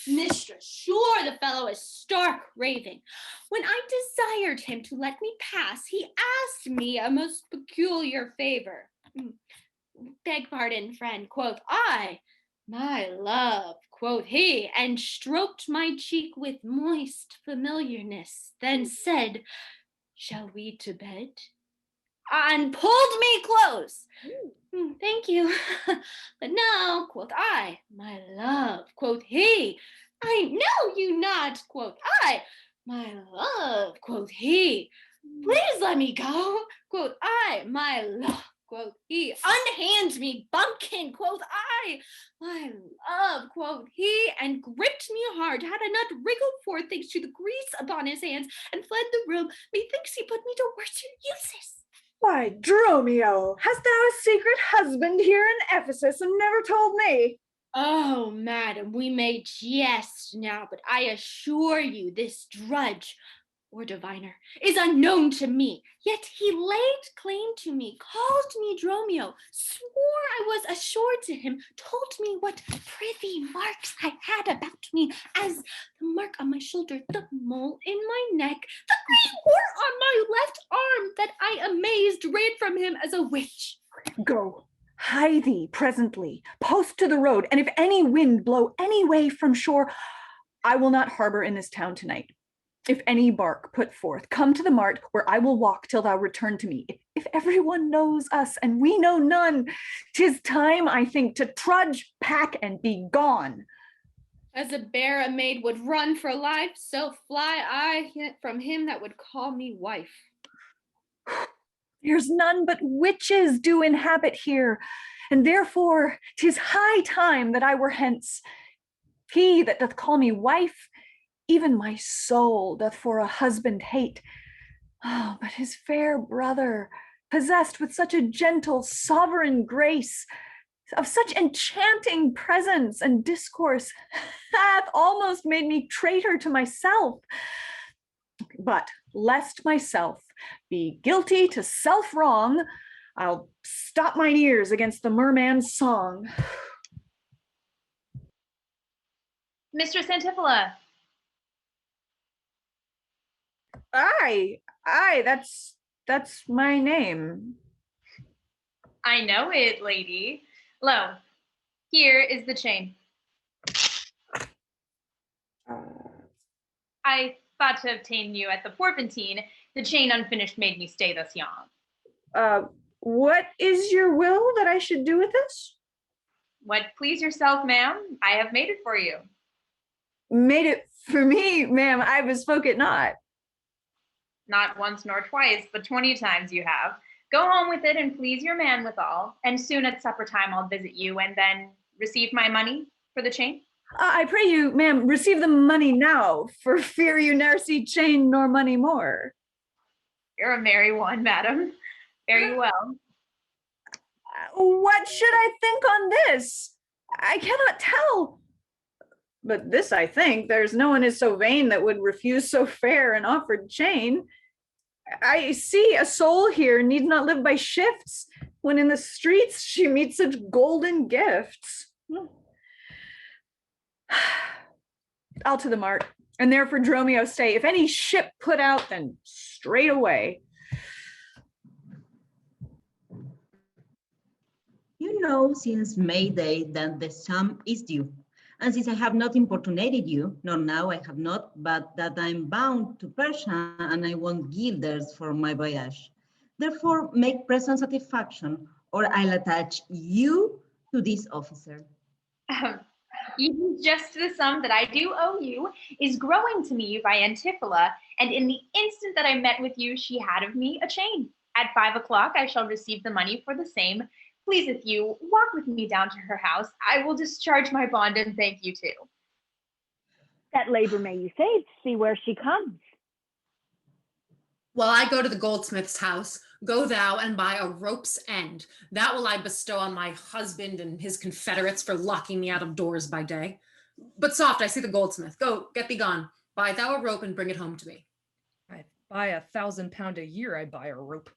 Speaker 6: mistress, sure the fellow is stark raving. When I desired him to let me pass, he asked me a most peculiar favor. Beg pardon, friend, quoth I. My love, quoth he, and stroked my cheek with moist familiarness, then said, shall we to bed? And pulled me close. Thank you. But no, quoth I, my love, quoth he. I know you not, quoth I. My love, quoth he. Please let me go, quoth I. My love, quoth he. Unhand me, bumpkin, quoth I. My love, quoth he, and gripped me hard. Had I not wriggled forth thanks to the grease upon his hands, and fled the room, methinks he put me to worse uses.
Speaker 4: Why, Dromio, hast thou a secret husband here in Ephesus and never told me?
Speaker 6: Oh, madam, we may jest now, but I assure you this drudge, or diviner, is unknown to me. Yet he laid claim to me, called me Dromio, swore I was assured to him, told me what privy marks I had about me, as the mark on my shoulder, the mole in my neck, the green wart on my left arm, that I amazed ran from him as a witch.
Speaker 4: Go, hie thee presently, post to the road, and if any wind blow any way from shore, I will not harbor in this town tonight. If any bark put forth, come to the mart where I will walk till thou return to me. If everyone knows us and we know none, 'tis time, I think, to trudge, pack, and be gone.
Speaker 6: As a bear a maid would run for life, so fly I from him that would call me wife.
Speaker 4: There's none but witches do inhabit here, and therefore 'tis high time that I were hence. He that doth call me wife, even my soul doth for a husband hate. Oh, but his fair brother, possessed with such a gentle, sovereign grace, of such enchanting presence and discourse, hath almost made me traitor to myself. But lest myself be guilty to self-wrong, I'll stop mine ears against the merman's song.
Speaker 13: Mistress Antiphola.
Speaker 4: Aye, that's my name.
Speaker 13: I know it, lady. Lo, here is the chain. I thought to obtain you at the Porpentine. The chain unfinished made me stay thus long.
Speaker 4: What is your will that I should do with this?
Speaker 13: What please yourself, ma'am. I have made it for you.
Speaker 4: Made it for me, ma'am. I bespoke it not.
Speaker 13: Not once nor twice, but 20 times you have. Go home with it and please your man withal, and soon at supper time I'll visit you and then receive my money for the chain.
Speaker 4: I pray you, ma'am, receive the money now, for fear you ne'er see chain nor money more.
Speaker 13: You're a merry one, madam. Very well.
Speaker 4: What should I think on this? I cannot tell. But this I think, there's no one is so vain that would refuse so fair an offered chain. I see a soul here needs not live by shifts, when in the streets she meets such golden gifts. I'll to the mart, and there for Dromio stay. If any ship put out, then straight away.
Speaker 14: You know since May Day that the sum is due. And since I have not importunated you, nor now I have not, but that I'm bound to Persia and I want guilders for my voyage. Therefore, make present satisfaction, or I'll attach you to this officer.
Speaker 13: Even just the sum that I do owe you is growing to me by Antiphola, and in the instant that I met with you, she had of me a chain. At 5 o'clock, I shall receive the money for the same. Please, if you walk with me down to her house, I will discharge my bond and thank you too.
Speaker 15: That labor may you save, see where she comes.
Speaker 10: While I go to the goldsmith's house, go thou and buy a rope's end. That will I bestow on my husband and his confederates for locking me out of doors by day. But soft, I see the goldsmith. Go, get thee gone. Buy thou a rope and bring it home to me.
Speaker 7: I buy £1,000 a year, I buy a rope.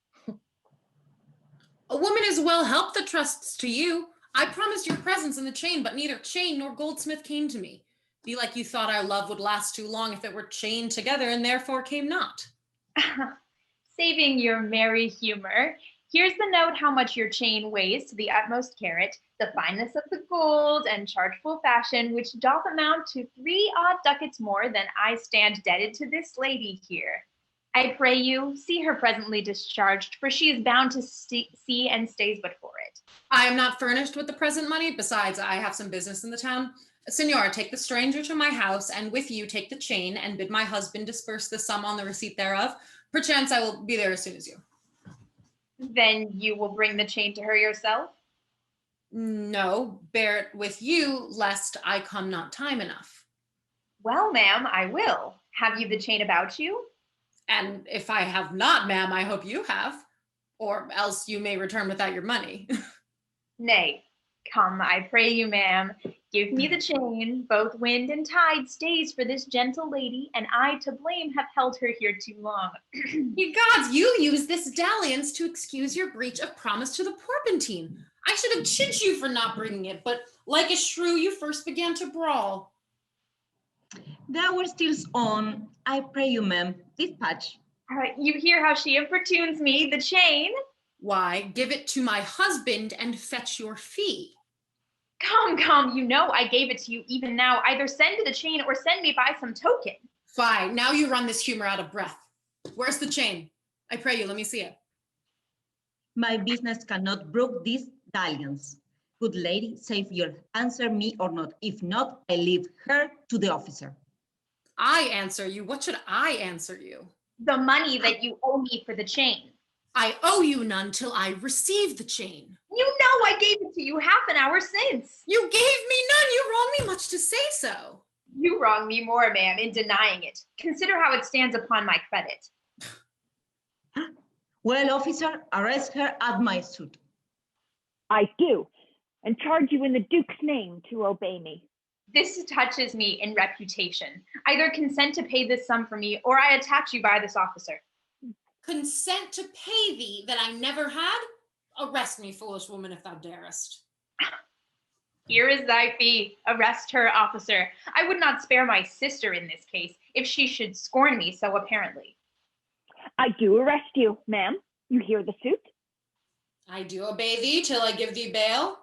Speaker 10: A woman is well helped that trusts to you. I promised your presence in the chain, but neither chain nor goldsmith came to me. Be like you thought our love would last too long if it were chained together and therefore came not.
Speaker 13: Saving your merry humor, here's the note how much your chain weighs to the utmost carat, the fineness of the gold and chargeful fashion, which doth amount to 3 odd ducats more than I stand debted to this lady here. I pray you, see her presently discharged, for she is bound to see and stays but for it.
Speaker 10: I am not furnished with the present money. Besides, I have some business in the town. Senor, take the stranger to my house, and with you take the chain, and bid my husband disperse the sum on the receipt thereof. Perchance I will be there as soon as you.
Speaker 13: Then you will bring the chain to her yourself?
Speaker 10: No, bear it with you, lest I come not time enough.
Speaker 13: Well, ma'am, I will. Have you the chain about you?
Speaker 10: And if I have not, ma'am, I hope you have, or else you may return without your money.
Speaker 13: Nay, come, I pray you, ma'am, give me the chain. Both wind and tide stays for this gentle lady, and I to blame have held her here too long.
Speaker 10: Ye gods, you use this dalliance to excuse your breach of promise to the Porpentine. I should have chid you for not bringing it, but like a shrew, you first began to brawl.
Speaker 14: The hour still's on. I pray you, ma'am, dispatch.
Speaker 13: You hear how she importunes me, the chain?
Speaker 10: Why, give it to my husband and fetch your fee.
Speaker 13: Come, you know I gave it to you even now. Either send the chain or send me by some token.
Speaker 10: Fine, now you run this humor out of breath. Where's the chain? I pray you, let me see it.
Speaker 14: My business cannot broke these dalliance. Good lady, say if you answer me or not. If not, I leave her to the officer.
Speaker 10: I answer you. What should I answer you?
Speaker 13: The money that you owe me for the chain.
Speaker 10: I owe you none till I receive the chain.
Speaker 13: You know I gave it to you half an hour since.
Speaker 10: You gave me none. You wrong me much to say so.
Speaker 13: You wrong me more, ma'am, in denying it. Consider how it stands upon my credit.
Speaker 14: Well, officer, arrest her at my suit.
Speaker 15: I do, and charge you in the Duke's name to obey me.
Speaker 13: This touches me in reputation. Either consent to pay this sum for me, or I attach you by this officer.
Speaker 10: Consent to pay thee that I never had? Arrest me, foolish woman, if thou darest.
Speaker 13: Here is thy fee. Arrest her, officer. I would not spare my sister in this case, if she should scorn me so apparently.
Speaker 15: I do arrest you, ma'am. You hear the suit?
Speaker 10: I do obey thee till I give thee bail.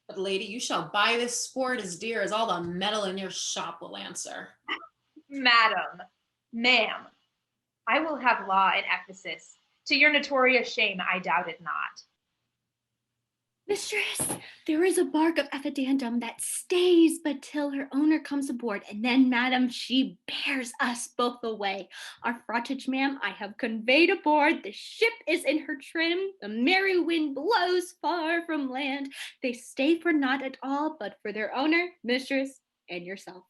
Speaker 10: But lady, you shall buy this sport as dear as all the metal in your shop will answer.
Speaker 13: Madam, ma'am, I will have law in Ephesus. To your notorious shame, I doubt it not.
Speaker 6: Mistress, there is a bark of Epidandum that stays but till her owner comes aboard, and then, madam, she bears us both away. Our fraughtage, ma'am, I have conveyed aboard. The ship is in her trim. The merry wind blows far from land. They stay for naught at all, but for their owner, mistress, and yourself.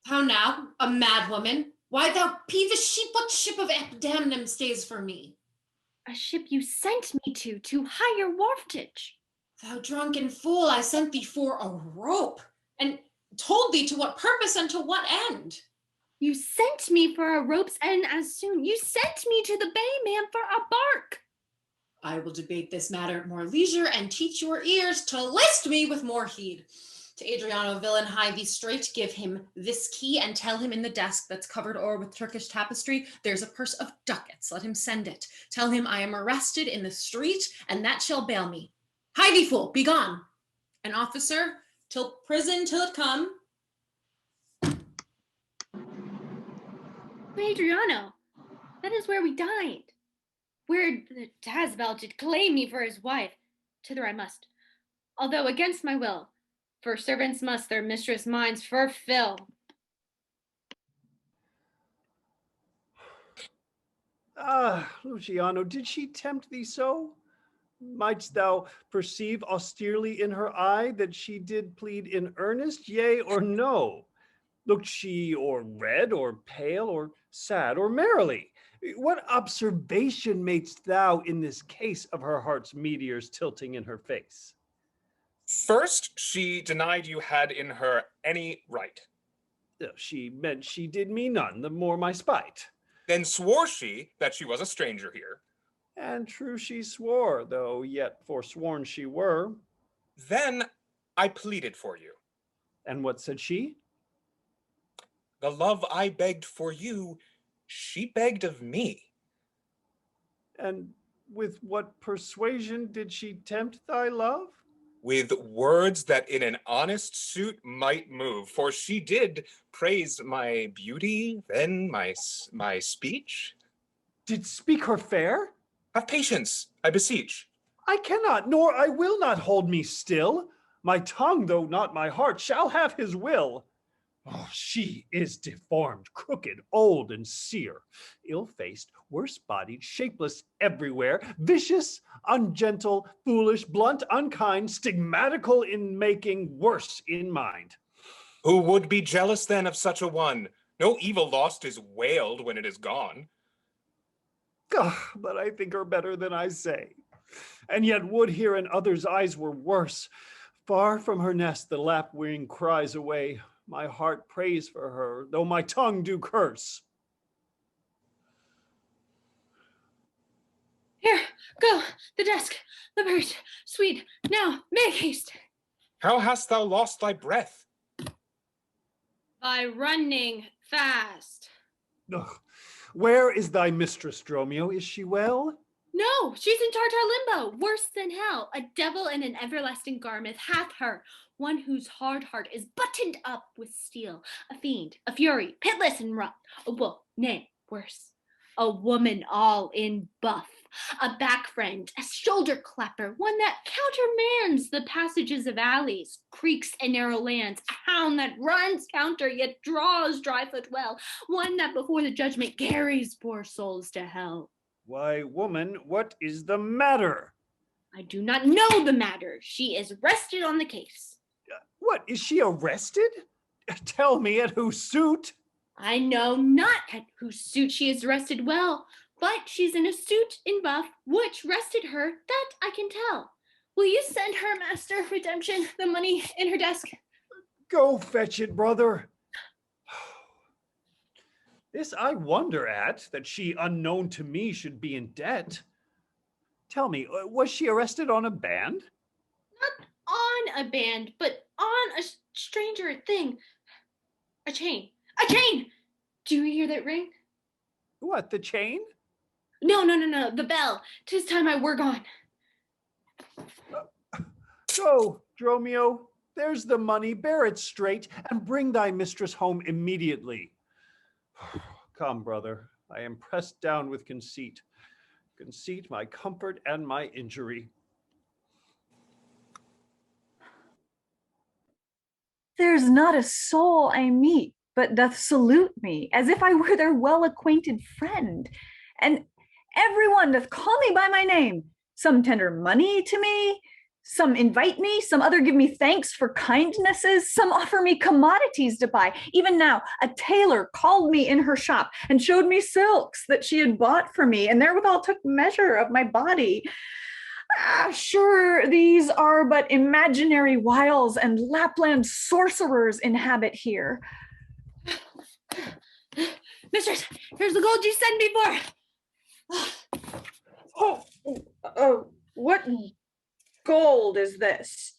Speaker 10: How now, a mad woman? Why, thou peevish sheep, what ship of Epidamnum stays for me?
Speaker 6: A ship you sent me to hire wharfage.
Speaker 10: Thou drunken fool, I sent thee for a rope, and told thee to what purpose and to what end.
Speaker 6: You sent me for a rope's end as soon. You sent me to the bay, ma'am, for a bark.
Speaker 10: I will debate this matter at more leisure and teach your ears to list me with more heed. To Adriano villain, hie thee straight, give him this key and tell him in the desk that's covered o'er with Turkish tapestry, there's a purse of ducats, let him send it. Tell him I am arrested in the street, and that shall bail me. Hie thee, fool, be gone. An officer, till prison till it come.
Speaker 6: Adriano, that is where we dined. Where the Tazbel did claim me for his wife. Thither I must, although against my will, for servants must their mistress' minds fulfill.
Speaker 8: Ah, Luciano, did she tempt thee so? Mightst thou perceive austerely in her eye that she did plead in earnest, yea or no? Looked she or red or pale or sad or merrily? What observation madest thou in this case of her heart's meteors tilting in her face?
Speaker 9: First, she denied you had in her any right.
Speaker 8: She meant she did me none, the more my spite.
Speaker 9: Then swore she that she was a stranger here.
Speaker 8: And true she swore, though yet forsworn she were.
Speaker 9: Then I pleaded for you.
Speaker 8: And what said she?
Speaker 9: The love I begged for you, she begged of me.
Speaker 8: And with what persuasion did she tempt thy love?
Speaker 9: With words that in an honest suit might move, for she did praise my beauty, then my speech.
Speaker 8: Did speak her fair?
Speaker 9: Have patience, I beseech.
Speaker 8: I cannot, nor I will not hold me still. My tongue, though not my heart, shall have his will. Oh, she is deformed, crooked, old, and sere, ill-faced, worse-bodied, shapeless everywhere, vicious, ungentle, foolish, blunt, unkind, stigmatical in making, worse in mind.
Speaker 9: Who would be jealous then of such a one? No evil lost is wailed when it is gone.
Speaker 8: But I think her better than I say, and yet would herein others' eyes were worse. Far from her nest the lapwing cries away. My heart prays for her, though my tongue do curse.
Speaker 6: Here, go, the desk, the bird, sweet, now, make haste.
Speaker 9: How hast thou lost thy breath?
Speaker 6: By running fast.
Speaker 8: Ugh. Where is thy mistress, Dromio? Is she well?
Speaker 6: No, she's in Tartar limbo, worse than hell. A devil in an everlasting garment hath her, one whose hard heart is buttoned up with steel, a fiend, a fury, pitiless and rough, a wolf, nay, worse, a woman all in buff, a back friend, a shoulder clapper, one that countermands the passages of alleys, creeks, and narrow lands, a hound that runs counter yet draws dry foot well, one that before the judgment carries poor souls to hell.
Speaker 8: Why, woman, what is the matter?
Speaker 6: I do not know the matter. She is arrested on the case.
Speaker 8: What, is she arrested? Tell me at whose suit?
Speaker 6: I know not at whose suit she is arrested well, but she's in a suit in buff, which rested her, that I can tell. Will you send her, Master Redemption, the money in her desk?
Speaker 8: Go fetch it, brother. This I wonder at, that she, unknown to me, should be in debt. Tell me, was she arrested on a band?
Speaker 6: Not on a band, but on a stranger thing. A chain. A chain! Do you hear that ring?
Speaker 8: What, the chain?
Speaker 6: No, the bell. 'Tis time I were gone.
Speaker 8: Go, Dromio. There's the money. Bear it straight, and bring thy mistress home immediately. Come, brother. I am pressed down with conceit. Conceit, my comfort and my injury.
Speaker 4: There's not a soul I meet but doth salute me, as if I were their well-acquainted friend. And everyone doth call me by my name. Some tender money to me, some invite me, some other give me thanks for kindnesses, some offer me commodities to buy. Even now, a tailor called me in her shop and showed me silks that she had bought for me, and therewithal took measure of my body. Sure, these are but imaginary wiles, and Lapland sorcerers inhabit here.
Speaker 6: Mistress, here's the gold you sent me for.
Speaker 4: What gold is this?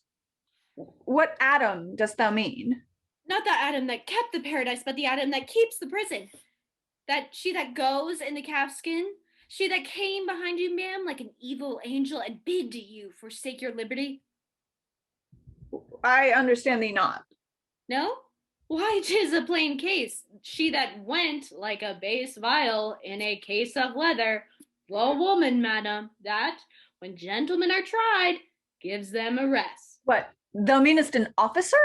Speaker 4: What Adam dost thou mean?
Speaker 6: Not the Adam that kept the paradise, but the Adam that keeps the prison. That she that goes in the calfskin, she that came behind you, ma'am, like an evil angel and bid you forsake your liberty.
Speaker 4: I understand thee not.
Speaker 6: No? Why, 'tis a plain case. She that went like a base vial in a case of leather, a woman, madam, that, when gentlemen are tried, gives them a rest.
Speaker 4: What, thou meanest an officer?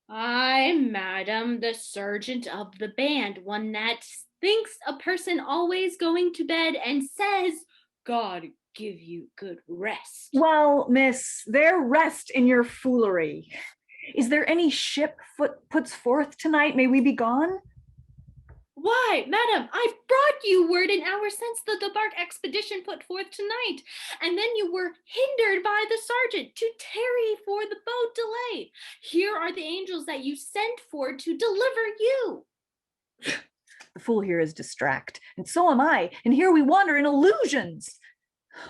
Speaker 6: I, madam, the sergeant of the band, one that thinks a person always going to bed and says, God give you good rest.
Speaker 4: Well, miss, there rest in your foolery. Is there any ship puts forth tonight? May we be gone?
Speaker 6: Why, madam, I brought you word an hour since that the bark expedition put forth tonight, and then you were hindered by the sergeant to tarry for the boat delay. Here are the angels that you sent for to deliver you.
Speaker 4: The fool here is distract, and so am I, and here we wander in illusions.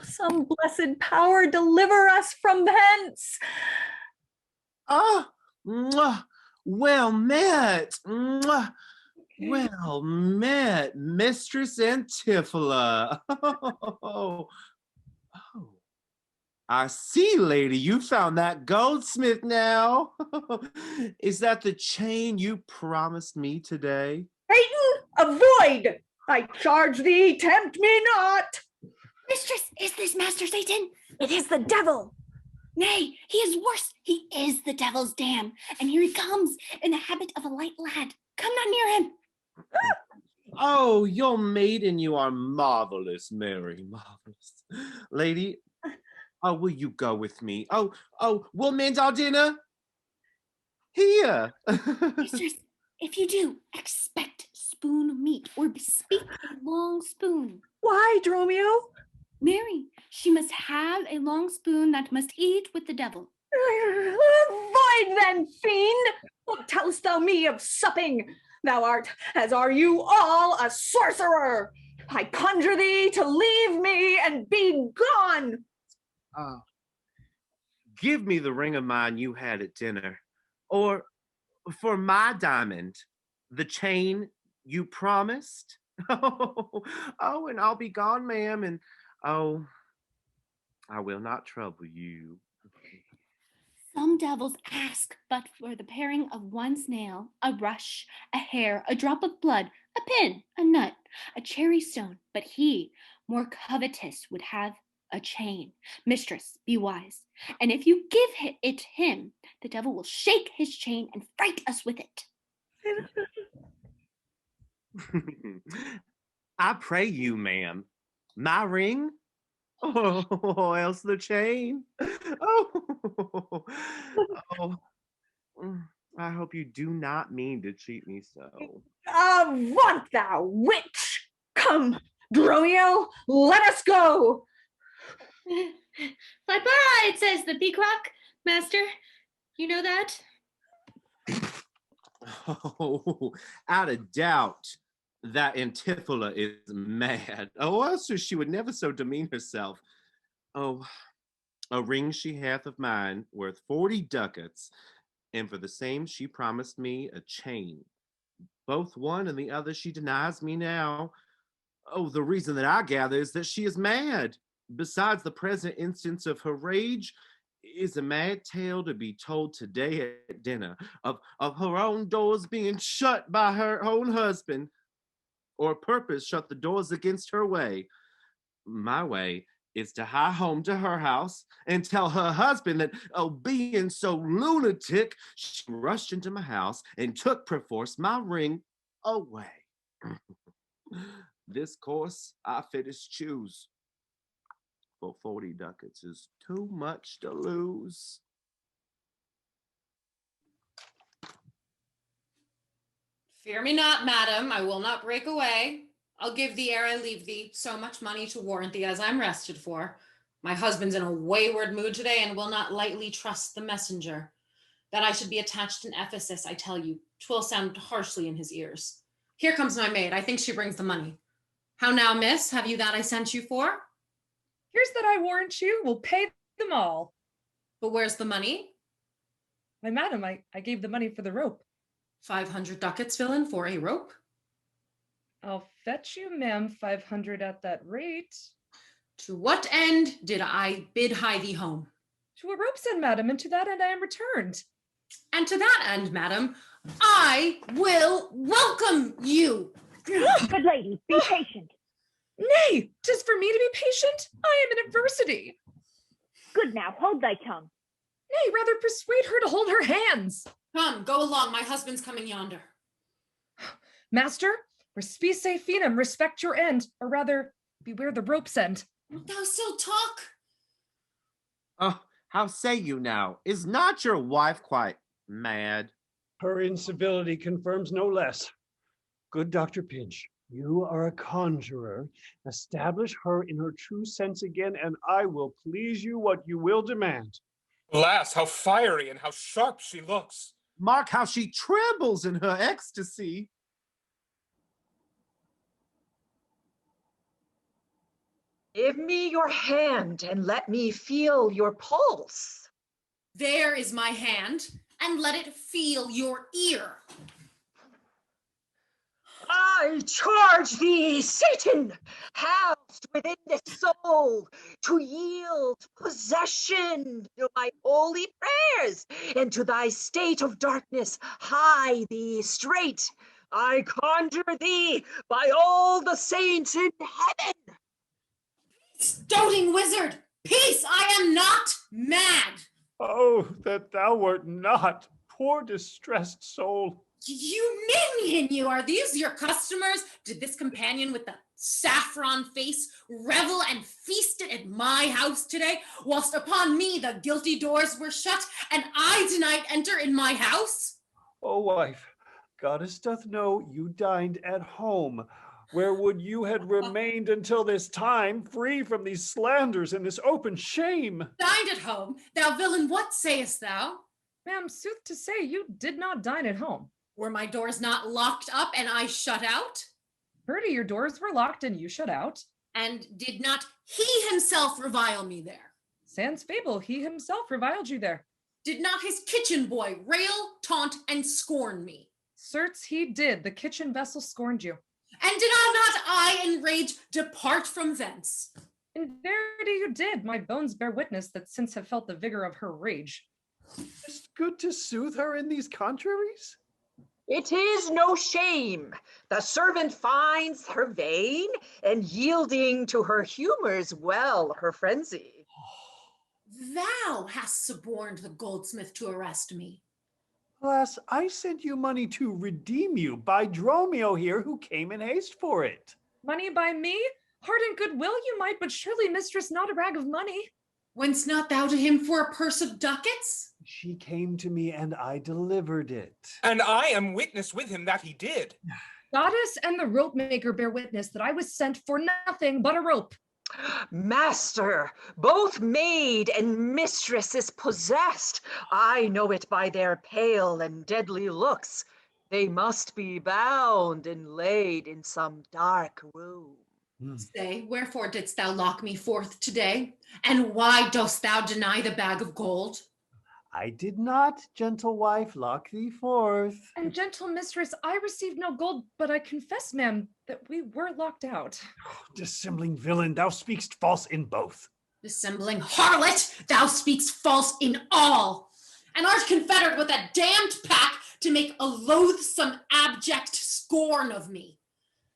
Speaker 4: Some blessed power deliver us from hence.
Speaker 16: Ah, well met. Well met, Mistress Antiphala. Oh, I see, lady, you found that goldsmith now. Is that the chain you promised me today?
Speaker 4: Satan, avoid! I charge thee, tempt me not.
Speaker 6: Mistress, is this Master Satan?
Speaker 11: It is the devil.
Speaker 6: Nay, he is worse. He is the devil's dam, and here he comes in the habit of a light lad. Come not near him.
Speaker 16: Oh, your maiden, you are marvelous, Mary, marvelous. Lady, will you go with me? We'll mend our dinner here.
Speaker 6: Mistress, if you do, expect spoon meat or bespeak a long spoon.
Speaker 4: Why, Dromio?
Speaker 6: Mary, she must have a long spoon that must eat with the devil.
Speaker 4: Avoid then, fiend! What tellest thou me of supping? Thou art, as are you all, a sorcerer. I conjure thee to leave me and be gone.
Speaker 16: Give me the ring of mine you had at dinner, or for my diamond, the chain you promised. Oh, and I'll be gone, ma'am, and Oh, I will not trouble you.
Speaker 6: Some devils ask but for the paring of one's nail, a rush, a hair, a drop of blood, a pin, a nut, a cherry stone. But he, more covetous, would have a chain. Mistress, be wise. And if you give it him, the devil will shake his chain and fright us with it.
Speaker 16: I pray you, ma'am. My ring? Oh, else the chain. Oh, oh. I hope you do not mean to cheat me so.
Speaker 4: Avaunt thou, witch! Come, Dromio, let us go!
Speaker 6: Flypara, it says the peacock, master. You know that?
Speaker 16: Oh, out of doubt that Antiphola is mad. Oh, else she would never so demean herself. Oh, a ring she hath of mine worth 40 ducats, and for the same she promised me a chain. Both one and the other she denies me now. Oh, the reason that I gather is that she is mad. Besides, the present instance of her rage is a mad tale to be told today at dinner of her own doors being shut by her own husband, or purpose shut the doors against her way. My way is to hie home to her house and tell her husband that, oh, being so lunatic, she rushed into my house and took perforce my ring away. This course I fittest choose, for 40 ducats is too much to lose.
Speaker 10: Fear me not, madam, I will not break away. I'll give thee ere I leave thee so much money to warrant thee as I'm rested for. My husband's in a wayward mood today and will not lightly trust the messenger. That I should be attached in Ephesus, I tell you, 'twill sound harshly in his ears. Here comes my maid, I think she brings the money. How now, miss, have you that I sent you for?
Speaker 7: Here's that I warrant you will pay them all.
Speaker 10: But where's the money?
Speaker 7: Why, madam, I gave the money for the rope.
Speaker 10: 500 ducats, villain, for a rope?
Speaker 7: I'll fetch you, ma'am, 500 at that rate.
Speaker 10: To what end did I bid hie thee home?
Speaker 7: To a rope's end, madam, and to that end I am returned.
Speaker 10: And to that end, madam, I will welcome you.
Speaker 15: Good lady, be patient.
Speaker 7: Nay, 'tis for me to be patient. I am in adversity.
Speaker 15: Good now, hold thy tongue.
Speaker 7: Nay, rather persuade her to hold her hands.
Speaker 10: Come, go along, my husband's coming yonder.
Speaker 7: Master, respice finum, respect your end, or rather, beware the rope's end.
Speaker 10: Wilt thou still talk?
Speaker 16: Oh, how say you now? Is not your wife quite mad?
Speaker 8: Her incivility confirms no less. Good Dr. Pinch, you are a conjurer. Establish her in her true sense again, and I will please you what you will demand.
Speaker 9: Alas, how fiery and how sharp she looks.
Speaker 16: Mark how she trembles in her ecstasy.
Speaker 17: Give me your hand and let me feel your pulse.
Speaker 10: There is my hand, and let it feel your ear.
Speaker 17: I charge thee, Satan, housed within the soul, to yield possession to my holy prayers, and to thy state of darkness hie thee straight. I conjure thee by all the saints in heaven.
Speaker 10: Doting wizard, peace, I am not mad.
Speaker 8: Oh, that thou wert not, poor distressed soul.
Speaker 10: You minion, you! Are these your customers? Did this companion with the saffron face revel and feasted at my house today, whilst upon me the guilty doors were shut, and I denied enter in my house?
Speaker 8: O wife, goddess doth know you dined at home. Where would you had remained until this time, free from these slanders and this open shame?
Speaker 10: Dined at home? Thou villain, what sayest thou?
Speaker 7: Ma'am, sooth to say, you did not dine at home.
Speaker 10: Were my doors not locked up and I shut out?
Speaker 7: Bertie, your doors were locked and you shut out.
Speaker 10: And did not he himself revile me there?
Speaker 7: Sans fable, he himself reviled you there.
Speaker 10: Did not his kitchen boy rail, taunt, and scorn me?
Speaker 7: Certes, he did. The kitchen vessel scorned you.
Speaker 10: And did I not, in rage, depart from thence?
Speaker 7: In verity you did. My bones bear witness that since have felt the vigor of her rage.
Speaker 8: It's good to soothe her in these contraries.
Speaker 17: It is no shame. The servant finds her vain, and yielding to her humors well her frenzy.
Speaker 10: Thou hast suborned the goldsmith to arrest me.
Speaker 8: Alas, I sent you money to redeem you by Dromio here, who came in haste for it.
Speaker 7: Money by me? Heart and goodwill you might, but surely, mistress, not a rag of money.
Speaker 10: Went'st not thou to him for a purse of ducats?
Speaker 8: She came to me and I delivered it.
Speaker 9: And I am witness with him that he did.
Speaker 7: Goddess and the rope maker bear witness that I was sent for nothing but a rope.
Speaker 17: Master, both maid and mistress is possessed. I know it by their pale and deadly looks. They must be bound and laid in some dark room.
Speaker 10: Say, wherefore didst thou lock me forth today? And why dost thou deny the bag of gold?
Speaker 8: I did not, gentle wife, lock thee forth.
Speaker 7: And gentle mistress, I received no gold, but I confess, ma'am, that we were locked out.
Speaker 8: Dissembling villain, thou speakst false in both.
Speaker 10: Dissembling harlot, thou speakst false in all, and art confederate with that damned pack to make a loathsome abject scorn of me.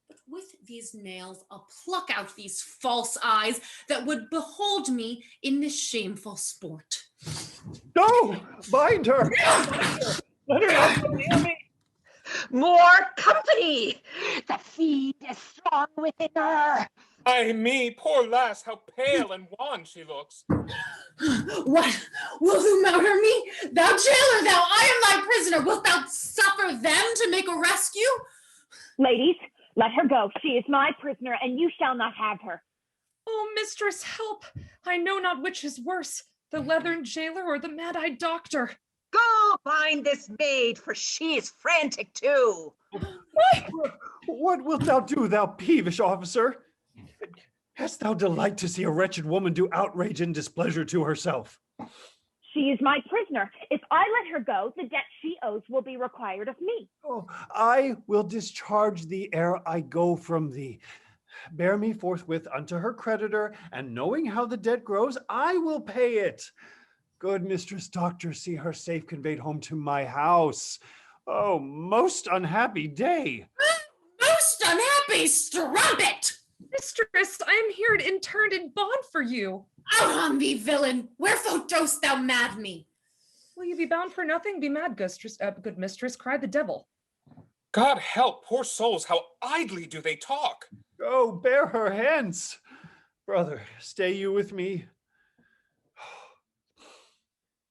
Speaker 10: But with these nails I'll pluck out these false eyes that would behold me in this shameful sport.
Speaker 8: No! Bind her! Let her not come near me!
Speaker 17: More company! The fiend is strong within her.
Speaker 9: Ay me, poor lass, how pale and wan she looks.
Speaker 10: What? Will thou murder me? Thou jailer, thou, I am thy prisoner. Wilt thou suffer them to make a rescue?
Speaker 15: Ladies, let her go. She is my prisoner, and you shall not have her.
Speaker 7: Oh, mistress, help! I know not which is worse, the leathern jailer or the mad-eyed doctor.
Speaker 17: Go find this maid, for she is frantic too.
Speaker 8: What wilt thou do, thou peevish officer? Hast thou delight to see a wretched woman do outrage and displeasure to herself?
Speaker 15: She is my prisoner. If I let her go, the debt she owes will be required of me.
Speaker 8: Oh, I will discharge thee ere I go from thee. Bear me forthwith unto her creditor, and knowing how the debt grows, I will pay it. Good mistress doctor, see her safe conveyed home to my house. Oh, most unhappy day.
Speaker 10: Most unhappy strumpet!
Speaker 7: Mistress, I am here interned in bond for you.
Speaker 10: Out on thee, villain! Wherefore dost thou mad me?
Speaker 7: Will you be bound for nothing? Be mad, good mistress, cried the devil.
Speaker 9: God help poor souls, how idly do they talk.
Speaker 8: Go, bear her hence. Brother, stay you with me.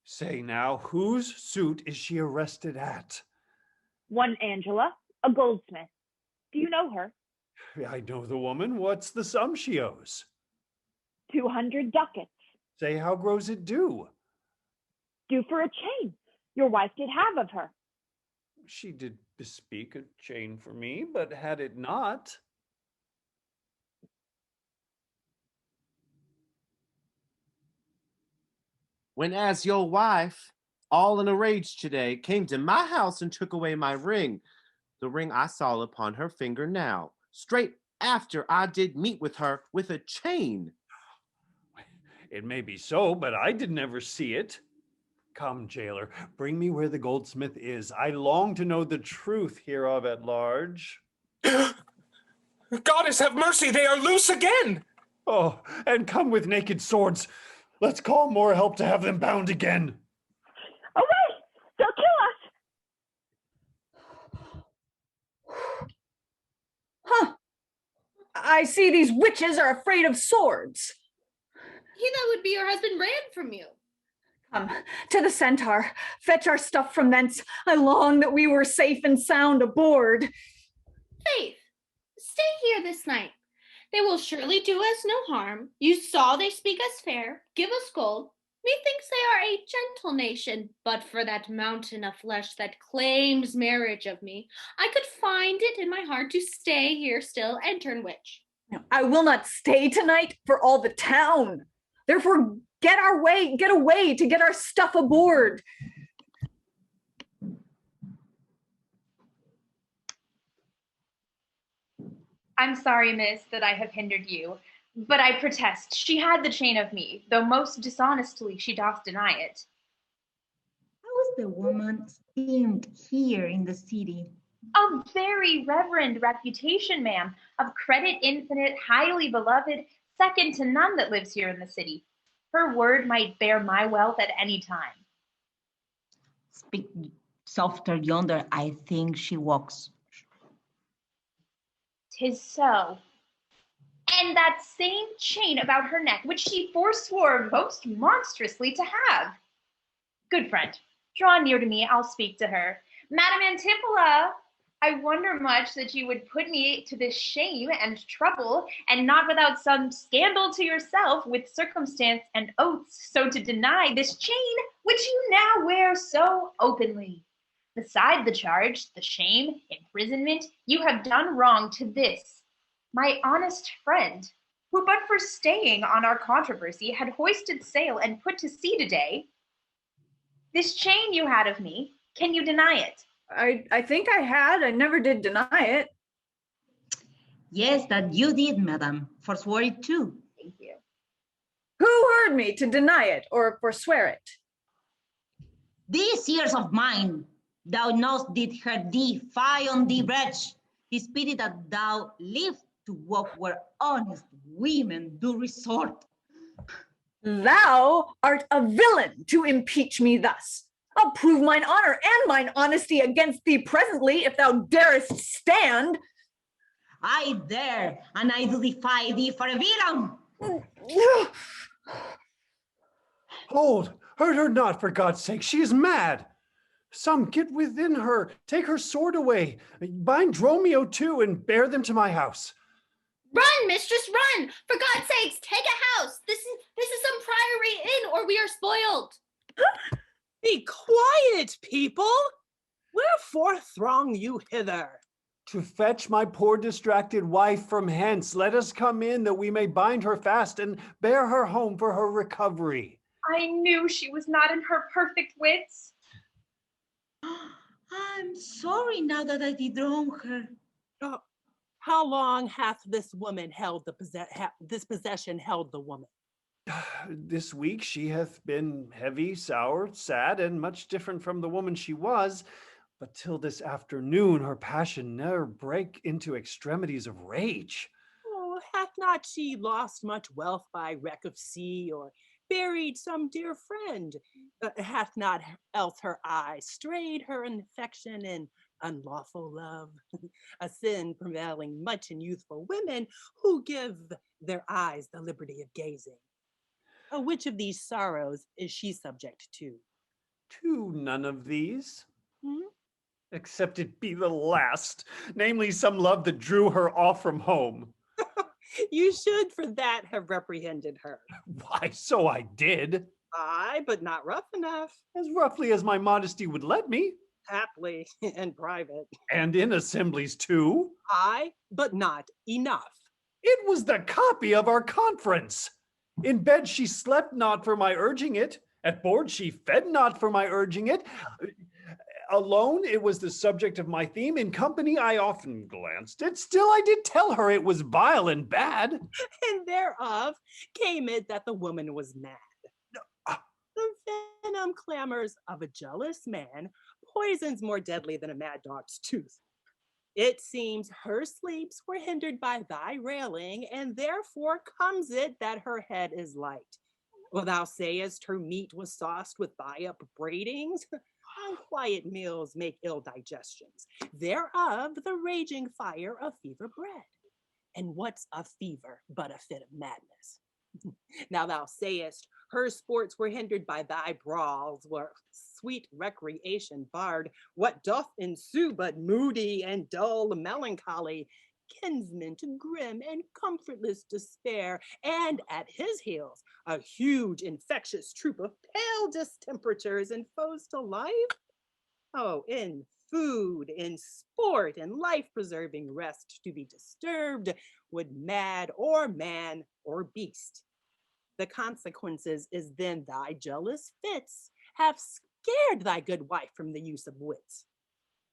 Speaker 8: Say now, whose suit is she arrested at?
Speaker 15: One Angela, a goldsmith. Do you know her?
Speaker 8: I know the woman. What's the sum she owes?
Speaker 15: 200 ducats.
Speaker 8: Say, how grows it due?
Speaker 15: Due for a chain. Your wife did have of her.
Speaker 8: She did bespeak a chain for me, but had it not.
Speaker 16: When as your wife, all in a rage today, came to my house and took away my ring, the ring I saw upon her finger now, straight after I did meet with her with a chain.
Speaker 8: It may be so, but I did never see it. Come, jailer, bring me where the goldsmith is. I long to know the truth hereof at large.
Speaker 9: Goddess have mercy, they are loose again.
Speaker 8: Oh, and come with naked swords. Let's call more help to have them bound again.
Speaker 15: Away! They'll kill us!
Speaker 4: Huh. I see these witches are afraid of swords.
Speaker 6: He that would be your husband ran from you.
Speaker 4: Come to the centaur, fetch our stuff from thence. I long that we were safe and sound aboard.
Speaker 6: Faith, stay here this night. They will surely do us no harm. You saw they speak us fair, give us gold. Methinks they are a gentle nation, but for that mountain of flesh that claims marriage of me, I could find it in my heart to stay here still and turn witch.
Speaker 4: I will not stay tonight for all the town. Therefore, get away to get our stuff aboard.
Speaker 13: I'm sorry, miss, that I have hindered you. But I protest, she had the chain of me, though most dishonestly she doth deny it.
Speaker 14: How is the woman esteemed here in the city?
Speaker 13: A very reverend reputation, ma'am, of credit infinite, highly beloved, second to none that lives here in the city. Her word might bear my wealth at any time.
Speaker 14: Speak softer yonder, I think she walks.
Speaker 13: 'Tis so. And that same chain about her neck, which she forswore most monstrously to have. Good friend, draw near to me, I'll speak to her. Madam Antiphola, I wonder much that you would put me to this shame and trouble, and not without some scandal to yourself, with circumstance and oaths, so to deny this chain which you now wear so openly. Beside the charge, the shame, imprisonment, you have done wrong to this, my honest friend, who but for staying on our controversy had hoisted sail and put to sea today. This chain you had of me, can you deny it?
Speaker 4: I think I had. I never did deny it.
Speaker 14: Yes, that you did, madam. Forswore it too.
Speaker 13: Thank you.
Speaker 4: Who heard me to deny it or forswear it?
Speaker 14: These ears of mine, thou knowest did her thee, fie on thee, wretch. This pity that thou live to walk where honest women do resort.
Speaker 4: Thou art a villain to impeach me thus. I'll prove mine honor and mine honesty against thee presently, if thou darest stand.
Speaker 14: I dare, and I do defy thee for a villain.
Speaker 8: Hold, hurt her not, for God's sake, she is mad. Some get within her, take her sword away, bind Dromio too, and bear them to my house.
Speaker 6: Run, mistress, run! For God's sakes, take a house! This is some priory inn, or we are spoiled.
Speaker 18: Be quiet, people! Wherefore throng you hither?
Speaker 8: To fetch my poor distracted wife from hence. Let us come in, that we may bind her fast and bear her home for her recovery.
Speaker 13: I knew she was not in her perfect wits.
Speaker 14: I'm sorry now that I did wrong her.
Speaker 18: How long hath this woman held this possession held the woman?
Speaker 8: This week she hath been heavy, sour, sad, and much different from the woman she was. But till this afternoon, her passion ne'er break into extremities of rage.
Speaker 18: Oh, hath not she lost much wealth by wreck of sea, or buried some dear friend? Hath not else her eye strayed her affection in unlawful love, a sin prevailing much in youthful women who give their eyes the liberty of gazing? Which of these sorrows is she subject to?
Speaker 8: To none of these.
Speaker 18: Hmm?
Speaker 8: Except it be the last, namely some love that drew her off from home.
Speaker 18: You should for that have reprehended her.
Speaker 8: Why, so I did.
Speaker 18: Aye, but not rough enough.
Speaker 8: As roughly as my modesty would let me.
Speaker 18: Haply, in private.
Speaker 8: And in assemblies too.
Speaker 18: Aye, but not enough.
Speaker 8: It was the copy of our conference. In bed she slept not for my urging it. At board she fed not for my urging it. Alone it was the subject of my theme. In company I often glanced it. Still I did tell her it was vile and bad.
Speaker 18: And thereof came it that the woman was mad. The venom clamors of a jealous man poisons more deadly than a mad dog's tooth. It seems her sleeps were hindered by thy railing, and therefore comes it that her head is light. Well, thou sayest her meat was sauced with thy upbraidings. Unquiet meals make ill digestions. Thereof the raging fire of fever bred. And what's a fever but a fit of madness? Now thou sayest her sports were hindered by thy brawls, were sweet recreation barred. What doth ensue but moody and dull melancholy, kinsman to grim and comfortless despair, and at his heels a huge infectious troop of pale distemperatures and foes to life? Oh, in food, in sport, and life-preserving rest to be disturbed, would mad or man or beast. The consequences is then thy jealous fits have scared thy good wife from the use of wits.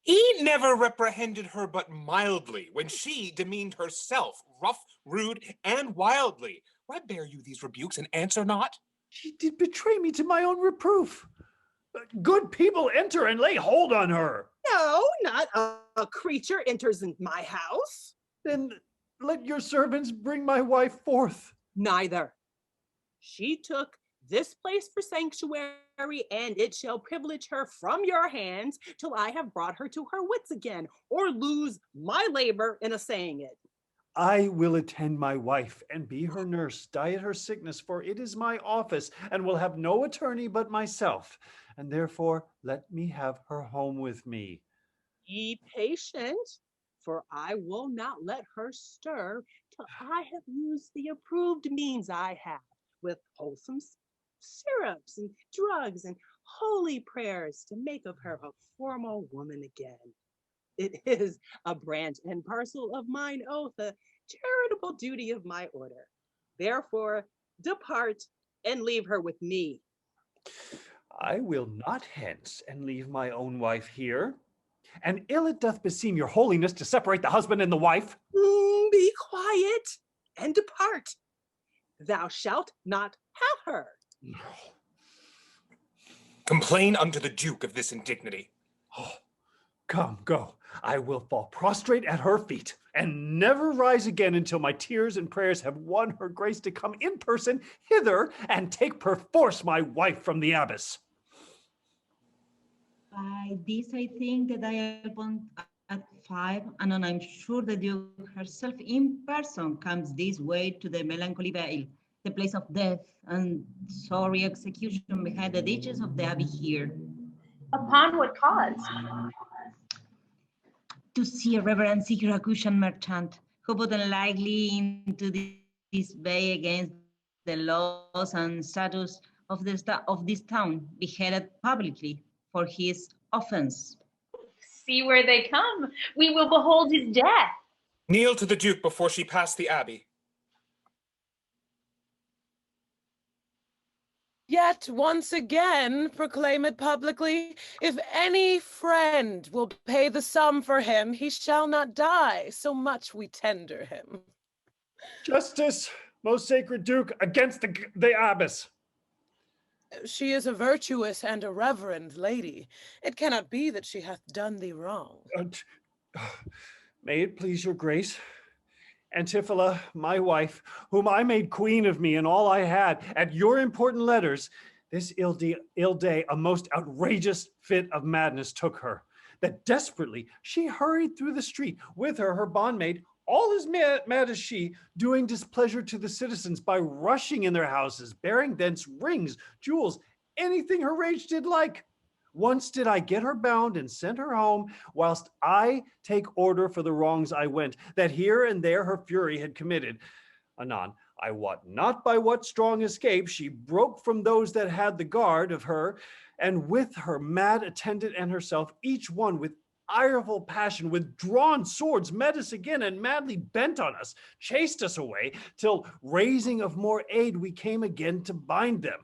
Speaker 9: He never reprehended her but mildly, when she demeaned herself, rough, rude, and wildly. Why bear you these rebukes and answer not?
Speaker 8: She did betray me to my own reproof. Good people enter and lay hold on her.
Speaker 18: No, not a creature enters in my house.
Speaker 8: Then let your servants bring my wife forth.
Speaker 18: Neither. She took this place for sanctuary, and it shall privilege her from your hands till I have brought her to her wits again, or lose my labor in assaying it.
Speaker 8: I will attend my wife and be her nurse, diet her sickness, for it is my office, and will have no attorney but myself. And therefore let me have her home with me.
Speaker 18: Be patient, for I will not let her stir till I have used the approved means I have, with wholesome syrups and drugs and holy prayers to make of her a formal woman again. It is a branch and parcel of mine oath, a charitable duty of my order. Therefore, depart and leave her with me.
Speaker 8: I will not hence and leave my own wife here. And ill it doth beseem your holiness to separate the husband and the wife.
Speaker 18: Be quiet and depart. Thou shalt not have her.
Speaker 9: Complain unto the Duke of this indignity.
Speaker 8: Oh, come, go. I will fall prostrate at her feet and never rise again until my tears and prayers have won her grace to come in person hither and take perforce my wife from the abbess.
Speaker 14: By this, I think that I appoint at 5, and I'm sure the Duke herself in person comes this way to the Melancholy Vale, the place of death and sorry execution behind the ditches of the abbey here.
Speaker 13: Upon what cause?
Speaker 14: To see a Reverend Syracusan merchant who put unlikely into this bay against the laws and status of this town, beheaded publicly for his offense.
Speaker 13: See where they come. We will behold his death.
Speaker 9: Kneel to the Duke before she pass the abbey.
Speaker 3: Yet once again proclaim it publicly, if any friend will pay the sum for him, he shall not die, so much we tender him.
Speaker 8: Justice, most sacred Duke, against the abbess.
Speaker 3: She is a virtuous and a reverend lady. It cannot be that she hath done thee wrong.
Speaker 8: May it please your grace, Antiphala, my wife, whom I made queen of me and all I had, at your important letters, this ill day, a most outrageous fit of madness took her, that desperately she hurried through the street, with her bondmaid, all as mad as she, doing displeasure to the citizens by rushing in their houses, bearing thence rings, jewels, anything her rage did like. Once did I get her bound and send her home, whilst I take order for the wrongs I went, that here and there her fury had committed. Anon, I wot not by what strong escape she broke from those that had the guard of her, and with her mad attendant and herself, each one with ireful passion, with drawn swords, met us again, and madly bent on us, chased us away, till raising of more aid we came again to bind them.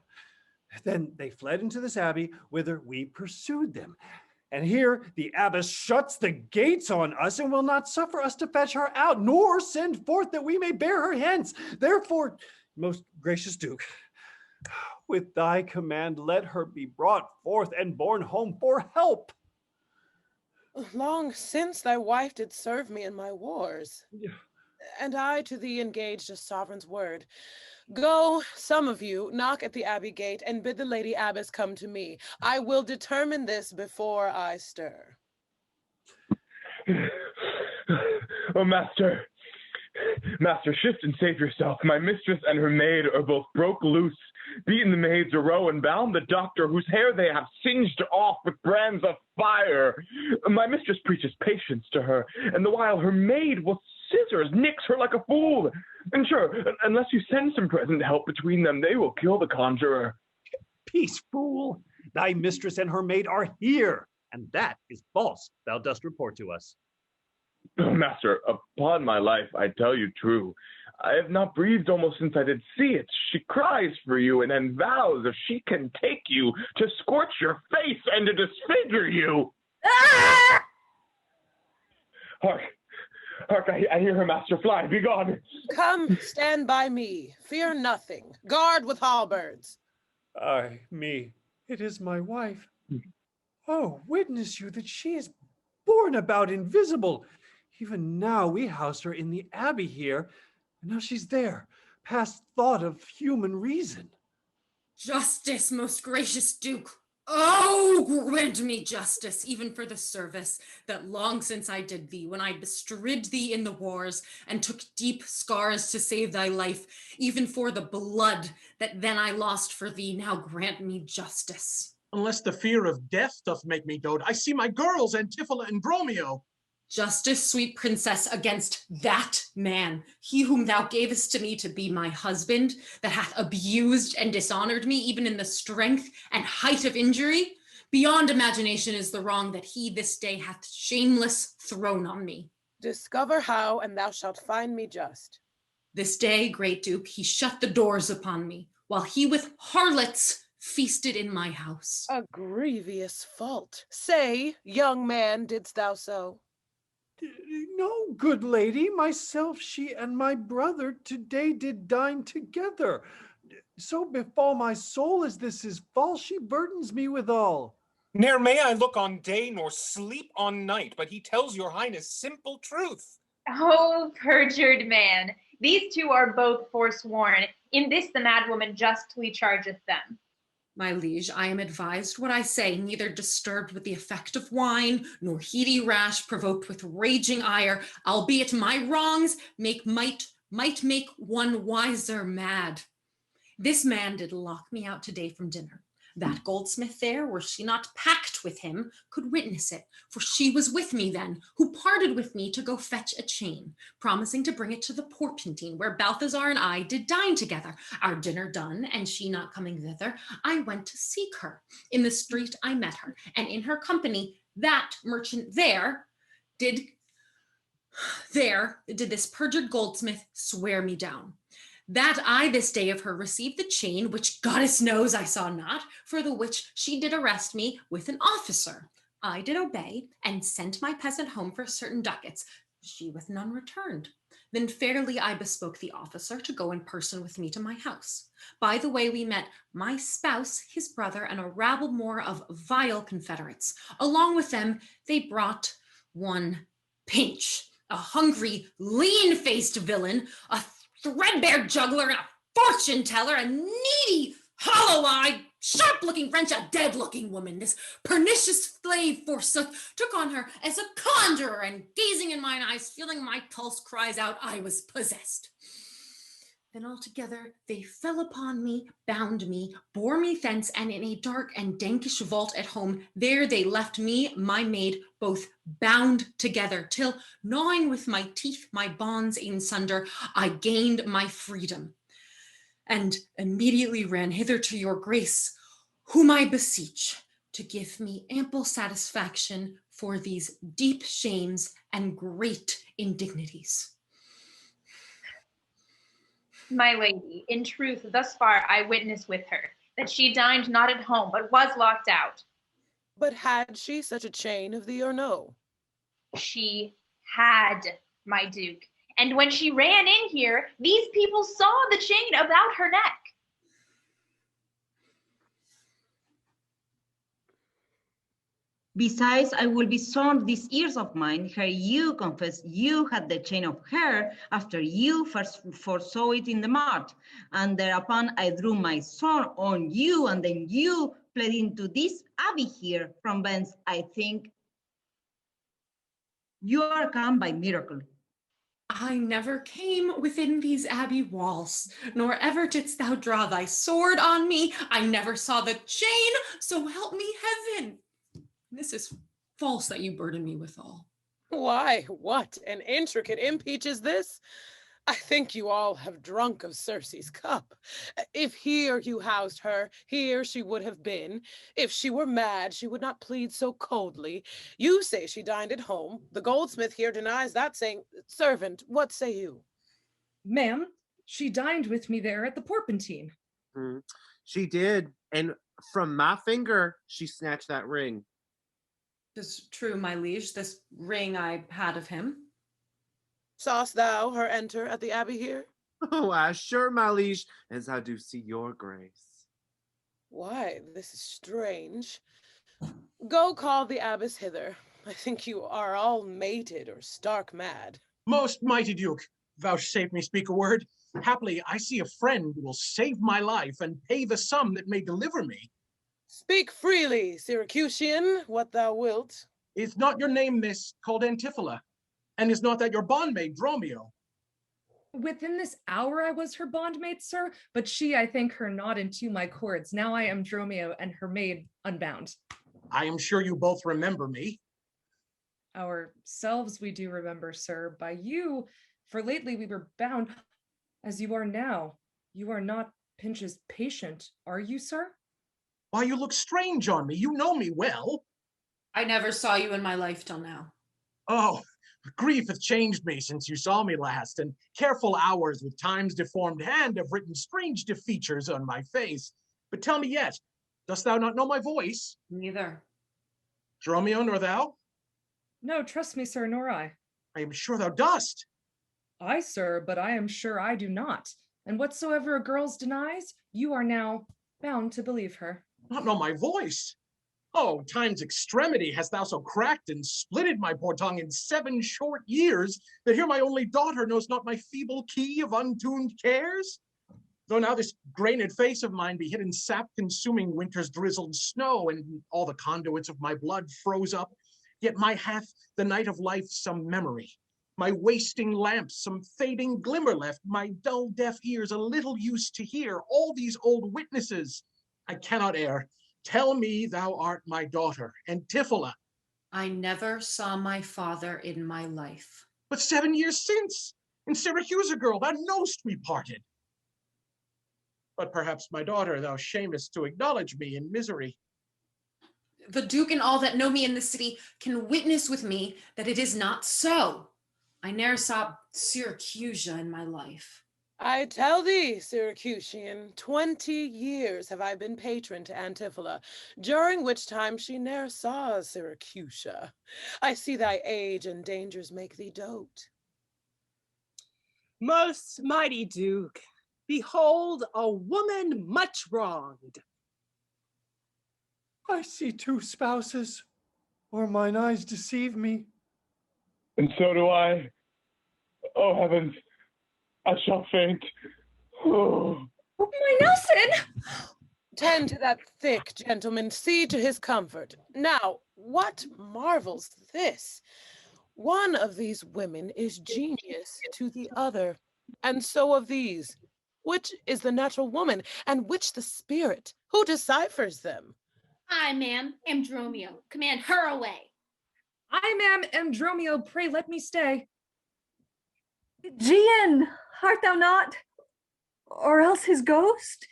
Speaker 8: Then they fled into this abbey, whither we pursued them. And here the abbess shuts the gates on us and will not suffer us to fetch her out, nor send forth that we may bear her hence. Therefore, most gracious Duke, with thy command, let her be brought forth and borne home for help.
Speaker 3: Long since thy wife did serve me in my wars, and I to thee engaged a sovereign's word. Go, some of you, knock at the abbey gate and bid the lady abbess come to me. I will determine this before I stir.
Speaker 12: Oh, master, shift and save yourself. My mistress and her maid are both broke loose, beaten the maids a row, and bound the doctor, whose hair they have singed off with brands of fire. My mistress preaches patience to her, and the while her maid with scissors nicks her like a fool. And sure, unless you send some present help between them, they will kill the conjurer.
Speaker 8: Peace, fool. Thy mistress and her maid are here, and that is false, thou dost report to us.
Speaker 12: Oh, master, upon my life, I tell you true. I have not breathed almost since I did see it. She cries for you and then vows if she can take you to scorch your face and to disfigure you.
Speaker 10: Ah!
Speaker 12: Hark! Hark, I hear her master fly. Be gone!
Speaker 3: Come, stand by me. Fear nothing. Guard with halberds.
Speaker 8: Me. It is my wife. Oh, witness you that she is born about invisible. Even now we housed her in the abbey here, and now she's there, past thought of human reason.
Speaker 10: Justice, most gracious Duke. Oh, grant me justice, even for the service that long since I did thee, when I bestrid thee in the wars and took deep scars to save thy life, even for the blood that then I lost for thee. Now grant me justice.
Speaker 2: Unless the fear of death doth make me dote, I see my girls, Antiphala and Dromio.
Speaker 10: Justice, sweet princess, against that man, he whom thou gavest to me to be my husband, that hath abused and dishonored me, even in the strength and height of injury. Beyond imagination is the wrong that he this day hath shameless thrown on me.
Speaker 3: Discover how, and thou shalt find me just.
Speaker 10: This day, great Duke, he shut the doors upon me, while he with harlots feasted in my house.
Speaker 3: A grievous fault. Say, young man, didst thou so?
Speaker 8: No, good lady, myself, she, and my brother today did dine together. So befall my soul as this is false, she burdens me withal.
Speaker 9: Ne'er may I look on day nor sleep on night, but he tells your highness simple truth.
Speaker 13: Oh, perjured man. These two are both forsworn. In this the madwoman justly chargeth them.
Speaker 10: My liege, I am advised what I say, neither disturbed with the effect of wine, nor heady rash, provoked with raging ire, albeit my wrongs might make one wiser mad. This man did lock me out today from dinner. That goldsmith there, were she not packed with him, could witness it, for she was with me then, who parted with me to go fetch a chain, promising to bring it to the Porpentine, where Balthazar and I did dine together. Our dinner done, and she not coming thither, I went to seek her. In the street I met her, and in her company that merchant there did this perjured goldsmith swear me down. That I this day of her received the chain, which goddess knows I saw not, for the which she did arrest me with an officer. I did obey, and sent my peasant home for certain ducats. She with none returned. Then fairly I bespoke the officer to go in person with me to my house. By the way we met my spouse, his brother, and a rabble more of vile confederates. Along with them they brought one Pinch, a hungry, lean-faced villain, a threadbare juggler, and a fortune teller, a needy, hollow-eyed, sharp-looking French, a dead-looking woman. This pernicious slave, forsooth, took on her as a conjurer, and gazing in mine eyes, feeling my pulse, cries out, I was possessed. Then altogether they fell upon me, bound me, bore me thence, and in a dark and dankish vault at home, there they left me, my maid, both bound together, till, gnawing with my teeth my bonds in sunder, I gained my freedom, and immediately ran hither to your grace, whom I beseech to give me ample satisfaction for these deep shames and great indignities.
Speaker 13: My lady, in truth, thus far I witness with her, that she dined not at home, but was locked out.
Speaker 3: But had she such a chain of thee or no?
Speaker 13: She had, my duke. And when she ran in here, these people saw the chain about her neck.
Speaker 14: Besides, I will be sworn these ears of mine, her you confess you had the chain of her after you first foresaw it in the mart. And thereupon I drew my sword on you, and then you fled into this abbey here, from whence I think you are come by miracle.
Speaker 10: I never came within these abbey walls, nor ever didst thou draw thy sword on me. I never saw the chain, so help me heaven. This is false that you burden me withal.
Speaker 3: Why, what an intricate impeach is this? I think you all have drunk of Circe's cup. If here you housed her, here she would have been. If she were mad, she would not plead so coldly. You say she dined at home. The goldsmith here denies that, saying, servant, what say you?
Speaker 7: Ma'am, she dined with me there at the Porpentine.
Speaker 16: She did, and from my finger, she snatched that ring.
Speaker 10: 'Tis true, my liege, this ring I had of him.
Speaker 3: Sawest thou her enter at the abbey here?
Speaker 16: Oh, I sure, my liege, as I do see your grace.
Speaker 3: Why, this is strange. Go call the abbess hither. I think you are all mated or stark mad.
Speaker 2: Most mighty Duke, vouchsafe me speak a word. Haply I see a friend who will save my life and pay the sum that may deliver me.
Speaker 3: Speak freely, Syracusian, what thou wilt.
Speaker 2: Is not your name, miss, called Antiphola? And is not that your bondmaid, Dromio?
Speaker 7: Within this hour I was her bondmaid, sir, but she, I thank her, not into my cords. Now I am Dromio and her maid unbound.
Speaker 2: I am sure you both remember me.
Speaker 7: Ourselves we do remember, sir. By you, for lately we were bound, as you are now. You are not Pinch's patient, are you, sir?
Speaker 2: Why, you look strange on me. You know me well.
Speaker 10: I never saw you in my life till now.
Speaker 2: Oh, grief hath changed me since you saw me last, and careful hours with time's deformed hand have written strange features on my face. But tell me yet, dost thou not know my voice?
Speaker 10: Neither.
Speaker 2: Dromio, nor thou?
Speaker 7: No, trust me, sir, nor I.
Speaker 2: I am sure thou dost.
Speaker 7: I, sir, but I am sure I do not. And whatsoever a girl's denies, you are now bound to believe her.
Speaker 2: Not know my voice? Oh, time's extremity hast thou so cracked and splitted my poor tongue in 7 short years, that here my only daughter knows not my feeble key of untuned cares? Though now this grained face of mine be hid in sap-consuming winter's drizzled snow, and all the conduits of my blood froze up, yet my hath the night of life some memory, my wasting lamps some fading glimmer left, my dull deaf ears a little used to hear all these old witnesses. I cannot err. Tell me thou art my daughter, Antiphola.
Speaker 10: I never saw my father in my life.
Speaker 2: But 7 years since, in Syracuse, girl, thou knowst we parted. But perhaps, my daughter, thou shamest to acknowledge me in misery.
Speaker 10: The Duke and all that know me in the city can witness with me that it is not so. I ne'er saw Syracusia in my life.
Speaker 3: I tell thee, Syracusian, 20 years have I been patron to Antiphola, during which time she ne'er saw Syracusia. I see thy age and dangers make thee dote.
Speaker 18: Most mighty Duke, behold a woman much wronged.
Speaker 8: I see 2 spouses, or mine eyes deceive me.
Speaker 12: And so do I. Oh, heavens, I shall faint. Oh.
Speaker 7: My Nelson!
Speaker 3: Tend to that thick gentleman, see to his comfort. Now, what marvel's this? One of these women is genius to the other, and so of these. Which is the natural woman, and which the spirit? Who deciphers them?
Speaker 6: I, ma'am, am Dromio. Command her away.
Speaker 7: I, ma'am, am Dromio. Pray let me stay.
Speaker 4: Gian, art thou not? Or else his ghost?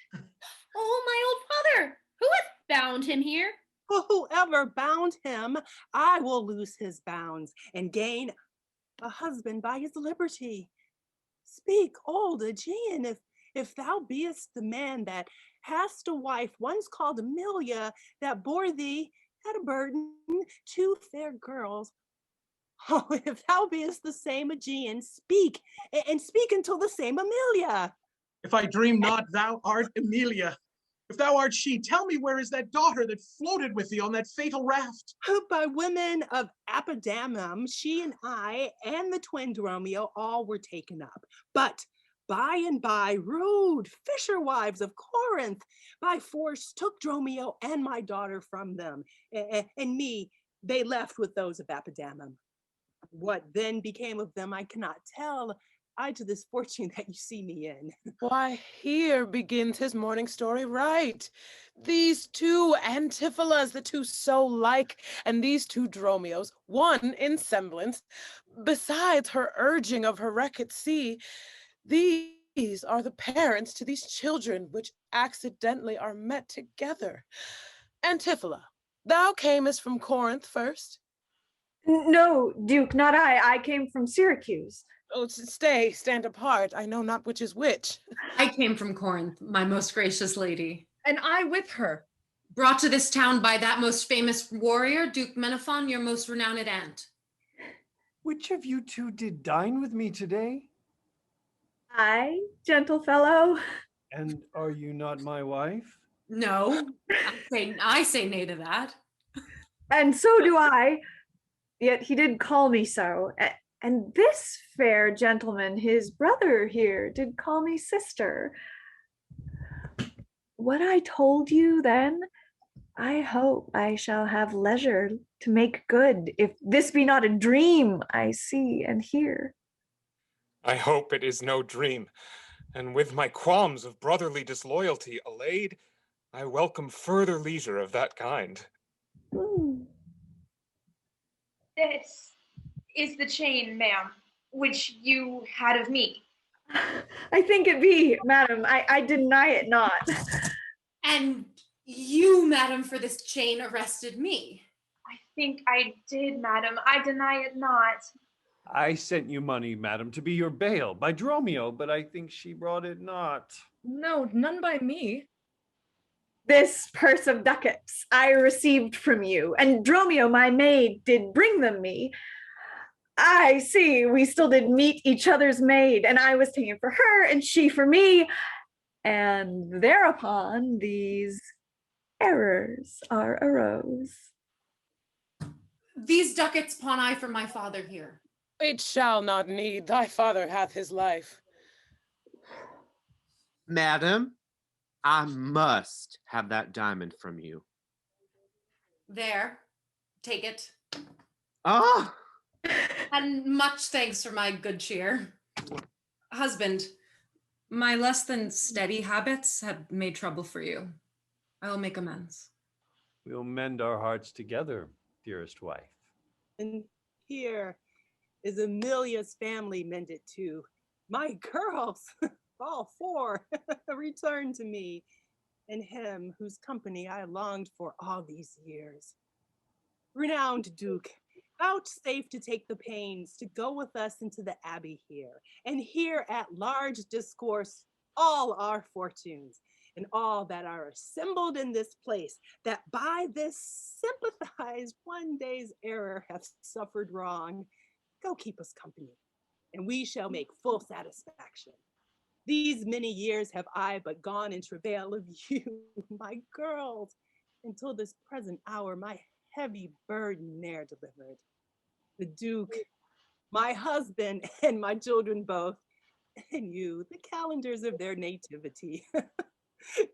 Speaker 6: Oh, my old father, who hath bound him here?
Speaker 18: Whoever bound him, I will loose his bounds and gain a husband by his liberty. Speak, old Aegean, if thou beest the man that hast a wife once called Amelia, that bore thee at a burden 2 fair girls. Oh, if thou beest the same Aegean, speak, and speak until the same Amelia.
Speaker 2: If I dream not, thou art Emilia. If thou art she, tell me where is that daughter that floated with thee on that fatal raft?
Speaker 18: By women of Apodamnum, she and I and the twin Dromio all were taken up. But by and by, rude fisher wives of Corinth by force took Dromio and my daughter from them, and me they left with those of Apodamnum. What then became of them I cannot tell. I to this fortune that you see me in.
Speaker 3: Why, here begins his morning story right. These 2 Antipholas, the 2 so like, and these 2 Dromios, one in semblance, besides her urging of her wreck at sea, these are the parents to these children which accidentally are met together. Antiphola, thou camest from Corinth first?
Speaker 4: No, Duke, not I. I came from Syracuse.
Speaker 3: Oh, stand apart. I know not which is which.
Speaker 10: I came from Corinth, my most gracious lady.
Speaker 7: And I with her.
Speaker 10: brought to this town by that most famous warrior, Duke Menaphon, your most renowned aunt.
Speaker 8: Which of you two did dine with me today?
Speaker 4: I, gentle fellow.
Speaker 8: And are you not my wife?
Speaker 10: No, I say nay to that.
Speaker 4: And so do I. Yet he did call me so. And this fair gentleman, his brother here, did call me sister. What I told you then, I hope I shall have leisure to make good, if this be not a dream I see and hear.
Speaker 9: I hope it is no dream, and with my qualms of brotherly disloyalty allayed, I welcome further leisure of that kind.
Speaker 13: This is the chain, ma'am, which you had of me.
Speaker 4: I think it be, madam. I deny it not.
Speaker 10: And you, madam, for this chain arrested me.
Speaker 13: I think I did, madam. I deny it not.
Speaker 8: I sent you money, madam, to be your bail by Dromio, but I think she brought it not.
Speaker 7: No, none by me.
Speaker 4: This purse of ducats I received from you, and Dromio, my maid, did bring them me. I see we still did meet each other's maid, and I was taken for her, and she for me. And thereupon these errors are arose.
Speaker 10: These ducats pawn I for my father here.
Speaker 3: It shall not need. Thy father hath his life.
Speaker 16: Madam, I must have that diamond from you.
Speaker 10: There, take it.
Speaker 16: Oh!
Speaker 10: And much thanks for my good cheer. Husband, my less than steady habits have made trouble for you. I will make amends.
Speaker 8: We'll mend our hearts together, dearest wife.
Speaker 18: And here is Amelia's family mended too. My girls, all four, return to me, and him whose company I longed for all these years. Renowned Duke, vouchsafe to take the pains to go with us into the abbey here, and hear at large discourse all our fortunes, and all that are assembled in this place, that by this sympathized one day's error hath suffered wrong. Go keep us company, and we shall make full satisfaction. These many years have I but gone in travail of you, my girls, until this present hour my heavy burden ne'er delivered. The Duke, my husband, and my children both, and you, the calendars of their nativity.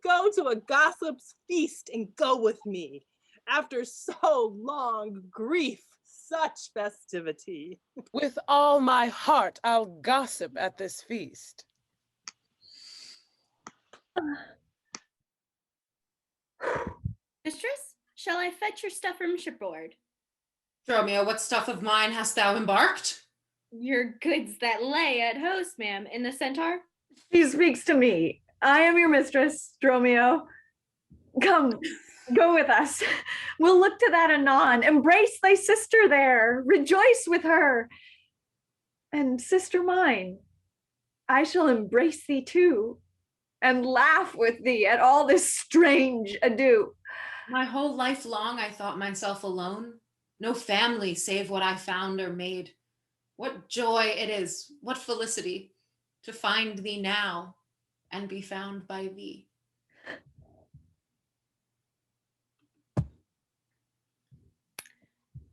Speaker 18: Go to a gossip's feast and go with me. After so long grief, such festivity.
Speaker 3: With all my heart, I'll gossip at this feast.
Speaker 6: Mistress, shall I fetch your stuff from shipboard?
Speaker 10: Dromio, what stuff of mine hast thou embarked?
Speaker 6: Your goods that lay at host, ma'am, in the Centaur.
Speaker 4: She speaks to me. I am your mistress, Dromio. Come, go with us. We'll look to that anon. Embrace thy sister there. Rejoice with her. And sister mine, I shall embrace thee too, and laugh with thee at all this strange ado.
Speaker 10: My whole life long I thought myself alone. No family save what I found or made. What joy it is, what felicity, to find thee now and be found by thee.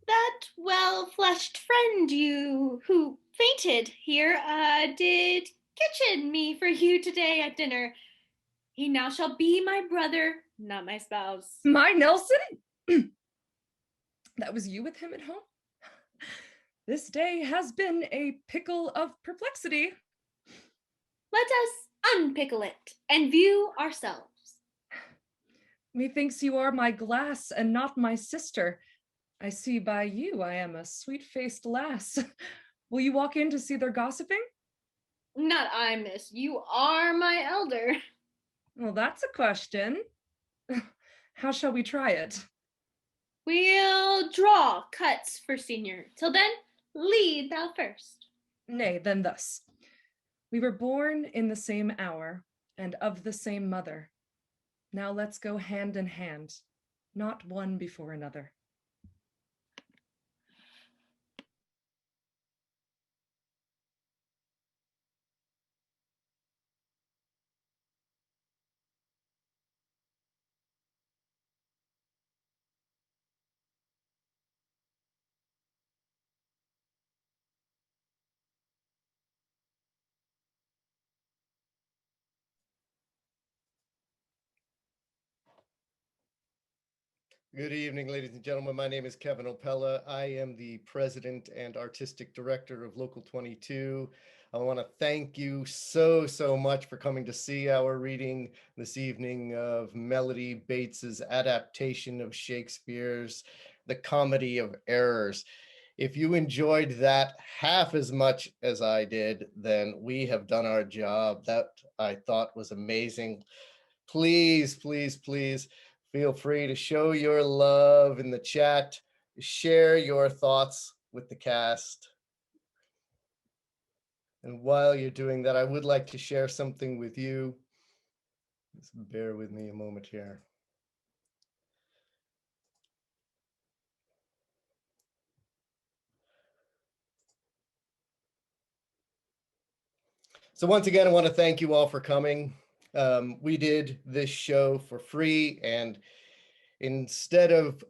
Speaker 6: That well-fleshed friend you who fainted here did kitchen me for you today at dinner. He now shall be my brother, not my spouse.
Speaker 7: My Nelson? That was you with him at home? This day has been a pickle of perplexity.
Speaker 6: Let us unpickle it and view ourselves.
Speaker 7: Methinks you are my glass and not my sister. I see by you I am a sweet-faced lass. Will you walk in to see their gossiping?
Speaker 6: Not I, miss. You are my elder.
Speaker 7: Well, that's a question. How shall we try it?
Speaker 6: We'll draw cuts for senior. Till then, lead thou first.
Speaker 7: Nay, then thus. We were born in the same hour and of the same mother. Now let's go hand in hand not one before another.
Speaker 19: Good evening, ladies and gentlemen. My name is Kevin Opella. I am the president and artistic director of Local 22. I want to thank you so much for coming to see our reading this evening of Melody Bates's adaptation of Shakespeare's The Comedy of Errors. If you enjoyed that half as much as I did, then we have done our job. That I thought was amazing. Please, please, please feel free to show your love in the chat, share your thoughts with the cast. And while you're doing that, I would like to share something with you. Just bear with me a moment here. So once again, I want to thank you all for coming. We did this show for free, and instead of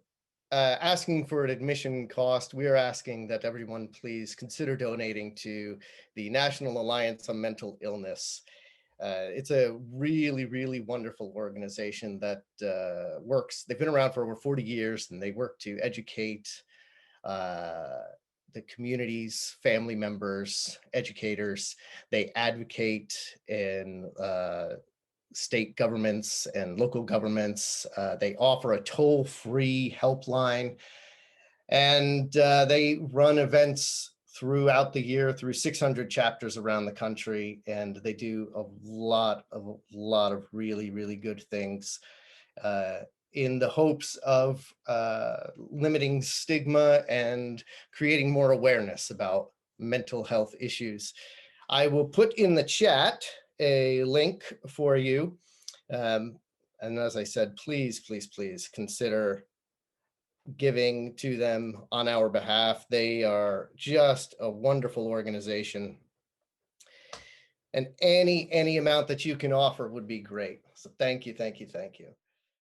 Speaker 19: asking for an admission cost, we are asking that everyone please consider donating to the National Alliance on Mental Illness. It's a really, really wonderful organization that works. They've been around for over 40 years, and they work to educate the communities, family members, educators. They advocate in state governments and local governments. They offer a toll-free helpline, and they run events throughout the year through 600 chapters around the country, and they do a lot of really, really good things in the hopes of limiting stigma and creating more awareness about mental health issues. I will put in the chat a link for you. And as I said, please, please, please consider giving to them on our behalf. They are just a wonderful organization. And any amount that you can offer would be great. So thank you, thank you, thank you.